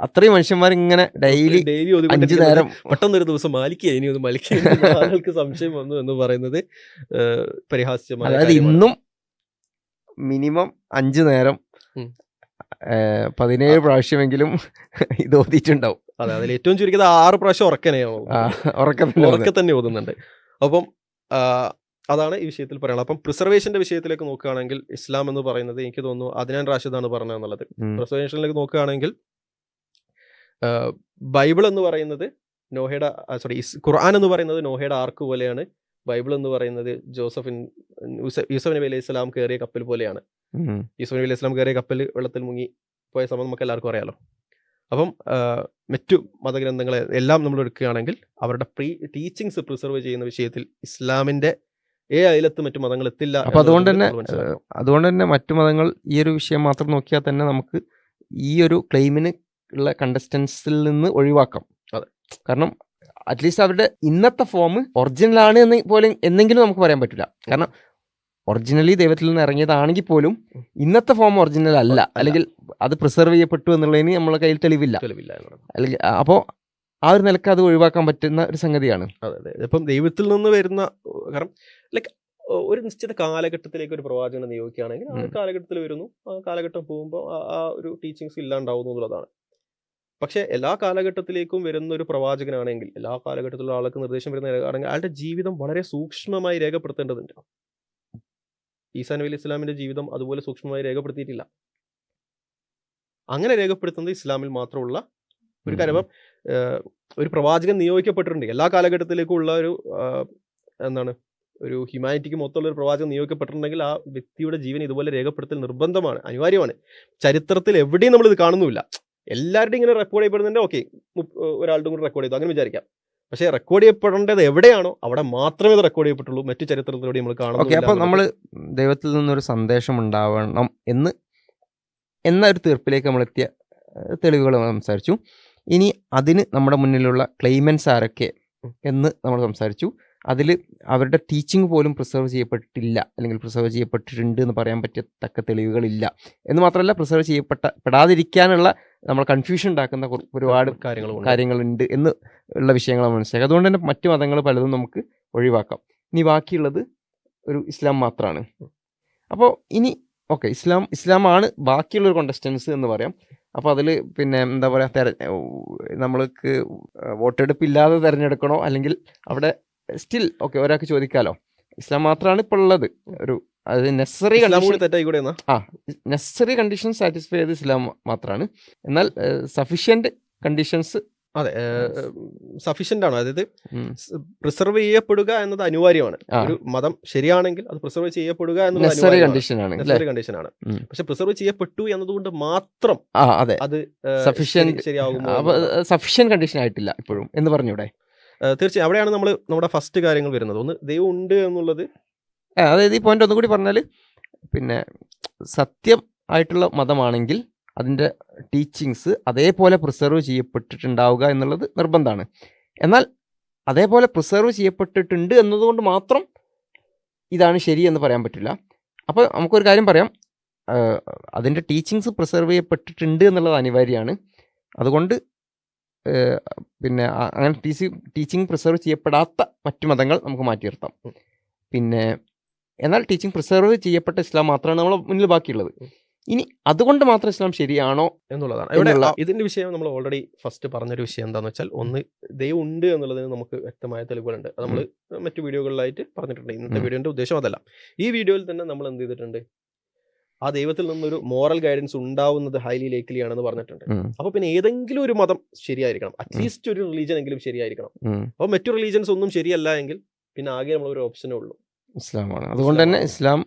അത്രയും മനുഷ്യന്മാർ ഇങ്ങനെ ഡെയിലി 5 നേരം പെട്ടെന്നൊരു ദിവസം ആളുകൾക്ക് സംശയം വന്നു എന്ന് പറയുന്നത് പരിഹാസ്യമായ. അതായത് ഇന്നും മിനിമം 5 നേരം 17 പ്രാവശ്യമെങ്കിലും ഇത് ഓതിയിട്ടുണ്ടാവും. അതെ, അതിൽ ഏറ്റവും ചുരുക്കിയത് 6 പ്രാവശ്യം ഉറക്കെ തന്നെ ഓതുന്നുണ്ട്. അപ്പം അതാണ് ഈ വിഷയത്തിൽ പറയുന്നത്. അപ്പം പ്രിസർവേഷന്റെ വിഷയത്തിലേക്ക് നോക്കുകയാണെങ്കിൽ ഇസ്ലാം എന്ന് പറയുന്നത് എനിക്ക് തോന്നുന്നു അദ്നാൻ റാഷിദാണ് പറഞ്ഞത് എന്നുള്ളത്. പ്രിസർവേഷനിലേക്ക് നോക്കുകയാണെങ്കിൽ ബൈബിൾ എന്ന് പറയുന്നത് ഖുർആൻ എന്ന് പറയുന്നത് നോഹയുടെ ആർക്ക് പോലെയാണ്. ബൈബിൾ എന്ന് പറയുന്നത് യൂസഫ് നബി അലൈഹി സ്വലാം കയറിയ കപ്പൽ പോലെയാണ്. യൂസഫ് നബി അലൈഹി സ്വലാം കയറിയ കപ്പൽ വെള്ളത്തിൽ മുങ്ങി പോയ സമയം നമുക്ക് എല്ലാവർക്കും അറിയാലോ. അപ്പം മറ്റു മതഗ്രന്ഥങ്ങളെ എല്ലാം നമ്മൾ എടുക്കുകയാണെങ്കിൽ അവരുടെ ടീച്ചിങ്സ് പ്രിസർവ് ചെയ്യുന്ന വിഷയത്തിൽ ഇസ്ലാമിന്റെ അയലത്ത് മറ്റു മതങ്ങൾ എത്തില്ല. അപ്പൊ അതുകൊണ്ട് തന്നെ മറ്റു മതങ്ങൾ ഈ ഒരു വിഷയം മാത്രം നോക്കിയാൽ തന്നെ നമുക്ക് ഈ ഒരു ക്ലെയിമിന് ഉള്ള കണ്ടസ്റ്റൻസിൽ നിന്ന് ഒഴിവാക്കാം. കാരണം അറ്റ്ലീസ്റ്റ് അവരുടെ ഇന്നത്തെ ഫോം ഒറിജിനൽ ആണ് എന്ന് പോലും എന്നെങ്കിലും നമുക്ക് പറയാൻ പറ്റില്ല. കാരണം ഒറിജിനലി ദൈവത്തിൽ നിന്ന് ഇറങ്ങിയതാണെങ്കിൽ പോലും ഇന്നത്തെ ഫോം ഒറിജിനൽ അല്ല, അല്ലെങ്കിൽ അത് പ്രിസർവ് ചെയ്യപ്പെട്ടു എന്നുള്ളതിന് നമ്മളെ കയ്യിൽ തെളിവില്ല. അല്ലെങ്കിൽ അപ്പോൾ ആ ഒരു നിലക്ക് അത് ഒഴിവാക്കാൻ പറ്റുന്ന ഒരു സംഗതിയാണ്. അതെ, ഇപ്പം ദൈവത്തിൽ നിന്ന് വരുന്ന കാരണം ലൈക്ക് ഒരു നിശ്ചിത കാലഘട്ടത്തിലേക്ക് ഒരു പ്രവാചകനെ നിയോഗിക്കുകയാണെങ്കിൽ ആ കാലഘട്ടത്തിൽ വരുന്നു, ആ കാലഘട്ടം പോകുമ്പോൾ ആ ഒരു ടീച്ചിങ്സ് ഇല്ലാണ്ടാവുന്നു എന്നുള്ളതാണ്. പക്ഷെ എല്ലാ കാലഘട്ടത്തിലേക്കും വരുന്ന ഒരു പ്രവാചകനാണെങ്കിൽ, എല്ലാ കാലഘട്ടത്തിലുള്ള ആൾക്ക് നിർദ്ദേശം വരുന്ന ആണെങ്കിൽ അയാളുടെ ജീവിതം വളരെ സൂക്ഷ്മമായി രേഖപ്പെടുത്തേണ്ടതുണ്ട്. ഈസാ നബി അലൈഹി ഇസ്ലാമിന്റെ ജീവിതം അതുപോലെ സൂക്ഷ്മമായി രേഖപ്പെടുത്തിയിട്ടില്ല. അങ്ങനെ രേഖപ്പെടുത്തുന്നത് ഇസ്ലാമിൽ മാത്രമുള്ള ഒരു കാര്യം. ഒരു പ്രവാചകൻ നിയോഗിക്കപ്പെട്ടിട്ടുണ്ട്, എല്ലാ കാലഘട്ടത്തിലേക്കും ഉള്ള ഒരു ഹ്യൂമാനിറ്റിക്ക് മൊത്തമുള്ള ഒരു പ്രവാചകൻ നിയോഗിക്കപ്പെട്ടിട്ടുണ്ടെങ്കിൽ ആ വ്യക്തിയുടെ ജീവൻ ഇതുപോലെ രേഖപ്പെടുത്തൽ നിർബന്ധമാണ്, അനിവാര്യമാണ്. ചരിത്രത്തിൽ എവിടെയും നമ്മളിത് കാണുന്നുമില്ല. എല്ലാവരുടെയും ഇങ്ങനെ റെക്കോർഡ് ചെയ്യപ്പെടുന്നുണ്ട്, ഓക്കെ ഒരാളുടെ കൂടെ റെക്കോർഡ് ചെയ്തു അങ്ങനെ വിചാരിക്കാം. പക്ഷേ റെക്കോർഡ് ചെയ്യപ്പെടേണ്ടത് എവിടെയാണോ അവിടെ മാത്രമേ ഇത് റെക്കോർഡ് ചെയ്യപ്പെട്ടുള്ളൂ. മറ്റു ചരിത്രത്തിലൂടെ നമ്മൾ കാണുന്നു. അപ്പോൾ നമ്മൾ ദൈവത്തിൽ നിന്നൊരു സന്ദേശം ഉണ്ടാവണം എന്നൊരു തീർപ്പിലേക്ക് നമ്മളെത്തിയ തെളിവുകൾ നമ്മൾ സംസാരിച്ചു. ഇനി അതിന് നമ്മുടെ മുന്നിലുള്ള ക്ലെയിമൻസ് ആരൊക്കെ എന്ന് നമ്മൾ സംസാരിച്ചു. അതിൽ അവരുടെ ടീച്ചിങ് പോലും പ്രിസർവ് ചെയ്യപ്പെട്ടില്ല, അല്ലെങ്കിൽ പ്രിസർവ് ചെയ്യപ്പെട്ടിട്ടുണ്ട് എന്ന് പറയാൻ പറ്റത്തക്ക തെളിവുകളില്ല എന്ന് മാത്രമല്ല, പ്രിസർവ് ചെയ്യപ്പെടാതിരിക്കാനുള്ള നമ്മൾ കൺഫ്യൂഷൻ ഉണ്ടാക്കുന്ന ഒരുപാട് കാര്യങ്ങളുണ്ട് എന്ന് ഉള്ള വിഷയങ്ങൾ നമ്മൾ മനസ്സിലാക്കുക. അതുകൊണ്ട് തന്നെ മറ്റു മതങ്ങൾ പലതും നമുക്ക് ഒഴിവാക്കാം. ഇനി ബാക്കിയുള്ളത് ഒരു ഇസ്ലാം മാത്രമാണ്. അപ്പോൾ ഇനി ഓക്കെ, ഇസ്ലാമാണ് ബാക്കിയുള്ളൊരു കോണ്ടസ്റ്റൻസ് എന്ന് പറയാം. അപ്പോൾ അതിൽ പിന്നെ എന്താ പറയുക, നമ്മൾക്ക് വോട്ടെടുപ്പില്ലാതെ തിരഞ്ഞെടുക്കണോ, അല്ലെങ്കിൽ അവിടെ സ്റ്റിൽ ഓക്കെ ഒരാൾക്ക് ചോദിക്കാലോ, ഇസ്ലാം മാത്രമാണ് ഇപ്പോൾ ഉള്ളത്. ഒരു അത് നെസസറി കണ്ടീഷൻ സാറ്റിസ്ഫൈ ചെയ്ത് ഇസ്ലാം മാത്രമാണ്. എന്നാൽ സഫിഷ്യന്റ് കണ്ടീഷൻസ് സഫീഷ്യന്റ് ആണ്. അതായത് പ്രിസർവ് ചെയ്യപ്പെടുക എന്നത് അനിവാര്യമാണ്. ഒരു മതം ശരിയാണെങ്കിൽ അത് പ്രിസർവ് ചെയ്യപ്പെടുക എന്നത് നെസസറി കണ്ടീഷനാണ്. പക്ഷെ പ്രിസർവ് ചെയ്യപ്പെട്ടു എന്നതുകൊണ്ട് മാത്രം അത് സഫീഷ്യന്റ് കണ്ടീഷൻ ആയിട്ടില്ല ഇപ്പോഴും എന്ന് പറഞ്ഞൂടെ? തീർച്ചയായും അവിടെയാണ് നമ്മുടെ ഫസ്റ്റ് കാര്യങ്ങൾ വരുന്നത്. ഒന്ന്, ദൈവം ഉണ്ട് എന്നുള്ളത്. അതായത് ഈ പോയിന്റ് ഒന്നുകൂടി പറഞ്ഞാൽ, പിന്നെ സത്യം ആയിട്ടുള്ള മതമാണെങ്കിൽ അതിൻ്റെ ടീച്ചിങ്സ് അതേപോലെ പ്രിസർവ് ചെയ്യപ്പെട്ടിട്ടുണ്ടാവുക എന്നുള്ളത് നിർബന്ധമാണ്. എന്നാൽ അതേപോലെ പ്രിസർവ് ചെയ്യപ്പെട്ടിട്ടുണ്ട് എന്നതുകൊണ്ട് മാത്രം ഇതാണ് ശരി എന്ന് പറയാൻ പറ്റില്ല. അപ്പോൾ നമുക്കൊരു കാര്യം പറയാം, അതിൻ്റെ ടീച്ചിങ്സ് പ്രിസർവ് ചെയ്യപ്പെട്ടിട്ടുണ്ട് എന്നുള്ളത് അനിവാര്യമാണ്. അതുകൊണ്ട് പിന്നെ അങ്ങനെ ടീച്ചിങ് പ്രിസർവ് ചെയ്യപ്പെടാത്ത മറ്റു മതങ്ങൾ നമുക്ക് മാറ്റി നിർത്താം. പിന്നെ എന്നാൽ ടീച്ചിങ് പ്രിസർവ് ചെയ്യപ്പെട്ട ഇസ്ലാം മാത്രമാണ് നമ്മൾ മുന്നിൽ ബാക്കിയുള്ളത്. ഇനി അതുകൊണ്ട് മാത്രം ഇസ്ലാം ശരിയാണോ എന്നുള്ളതാണ് ഇവിടെ എന്നുള്ള ഇതിന്റെ വിഷയം നമ്മൾ ഓൾറെഡി ഫസ്റ്റ് പറഞ്ഞൊരു വിഷയം എന്താണെന്ന് വെച്ചാൽ ഒന്ന് ദൈവം ഉണ്ട് എന്നുള്ളതിന് നമുക്ക് വ്യക്തമായ തെളിവുകളുണ്ട്. അത് നമ്മൾ മറ്റു വീഡിയോകളിലായിട്ട് പറഞ്ഞിട്ടുണ്ട്. ഇന്നത്തെ വീഡിയോന്റെ ഉദ്ദേശം അതല്ല. ഈ വീഡിയോയിൽ തന്നെ നമ്മൾ എന്ത് ചെയ്തിട്ടുണ്ട്, ആ ദൈവത്തിൽ നിന്നൊരു മോറൽ ഗൈഡൻസ് ഉണ്ടാവുന്നത് ഹൈലി ലേക്കലി ആണെന്ന് പറഞ്ഞിട്ടുണ്ട്. അപ്പൊ പിന്നെ ഏതെങ്കിലും ഒരു മതം ശരിയായിരിക്കണം, അറ്റ്ലീസ്റ്റ് ഒരു റിലീജൻ എങ്കിലും ശരിയായിരിക്കണം. അപ്പൊ മറ്റു റിലീജൻസ് ഒന്നും ശരിയല്ല എങ്കിൽ പിന്നെ ആകെ നമ്മളൊരു ഓപ്ഷനേ ഉള്ളൂ, ഇസ്ലാമാണ്. അതുകൊണ്ട് തന്നെ ഇസ്ലാം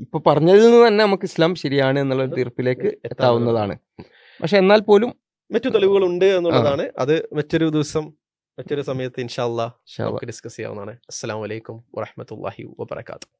ഇപ്പൊ പറഞ്ഞതിൽ നിന്ന് തന്നെ നമുക്ക് ഇസ്ലാം ശരിയാണ് എന്നുള്ള ഒരു തീർപ്പിലേക്ക് എത്താവുന്നതാണ്. പക്ഷെ എന്നാൽ പോലും മറ്റു തെളിവുകൾ ഉണ്ട് എന്നുള്ളതാണ്. അത് മറ്റൊരു ദിവസം മറ്റൊരു സമയത്ത് ഇൻഷാ അല്ലാഹ് നമുക്ക് ഡിസ്കസ് ചെയ്യാവുന്നതാണ്. അസ്സലാമു അലൈക്കും വറഹ്മത്തുള്ളാഹി വബറകാതുഹു.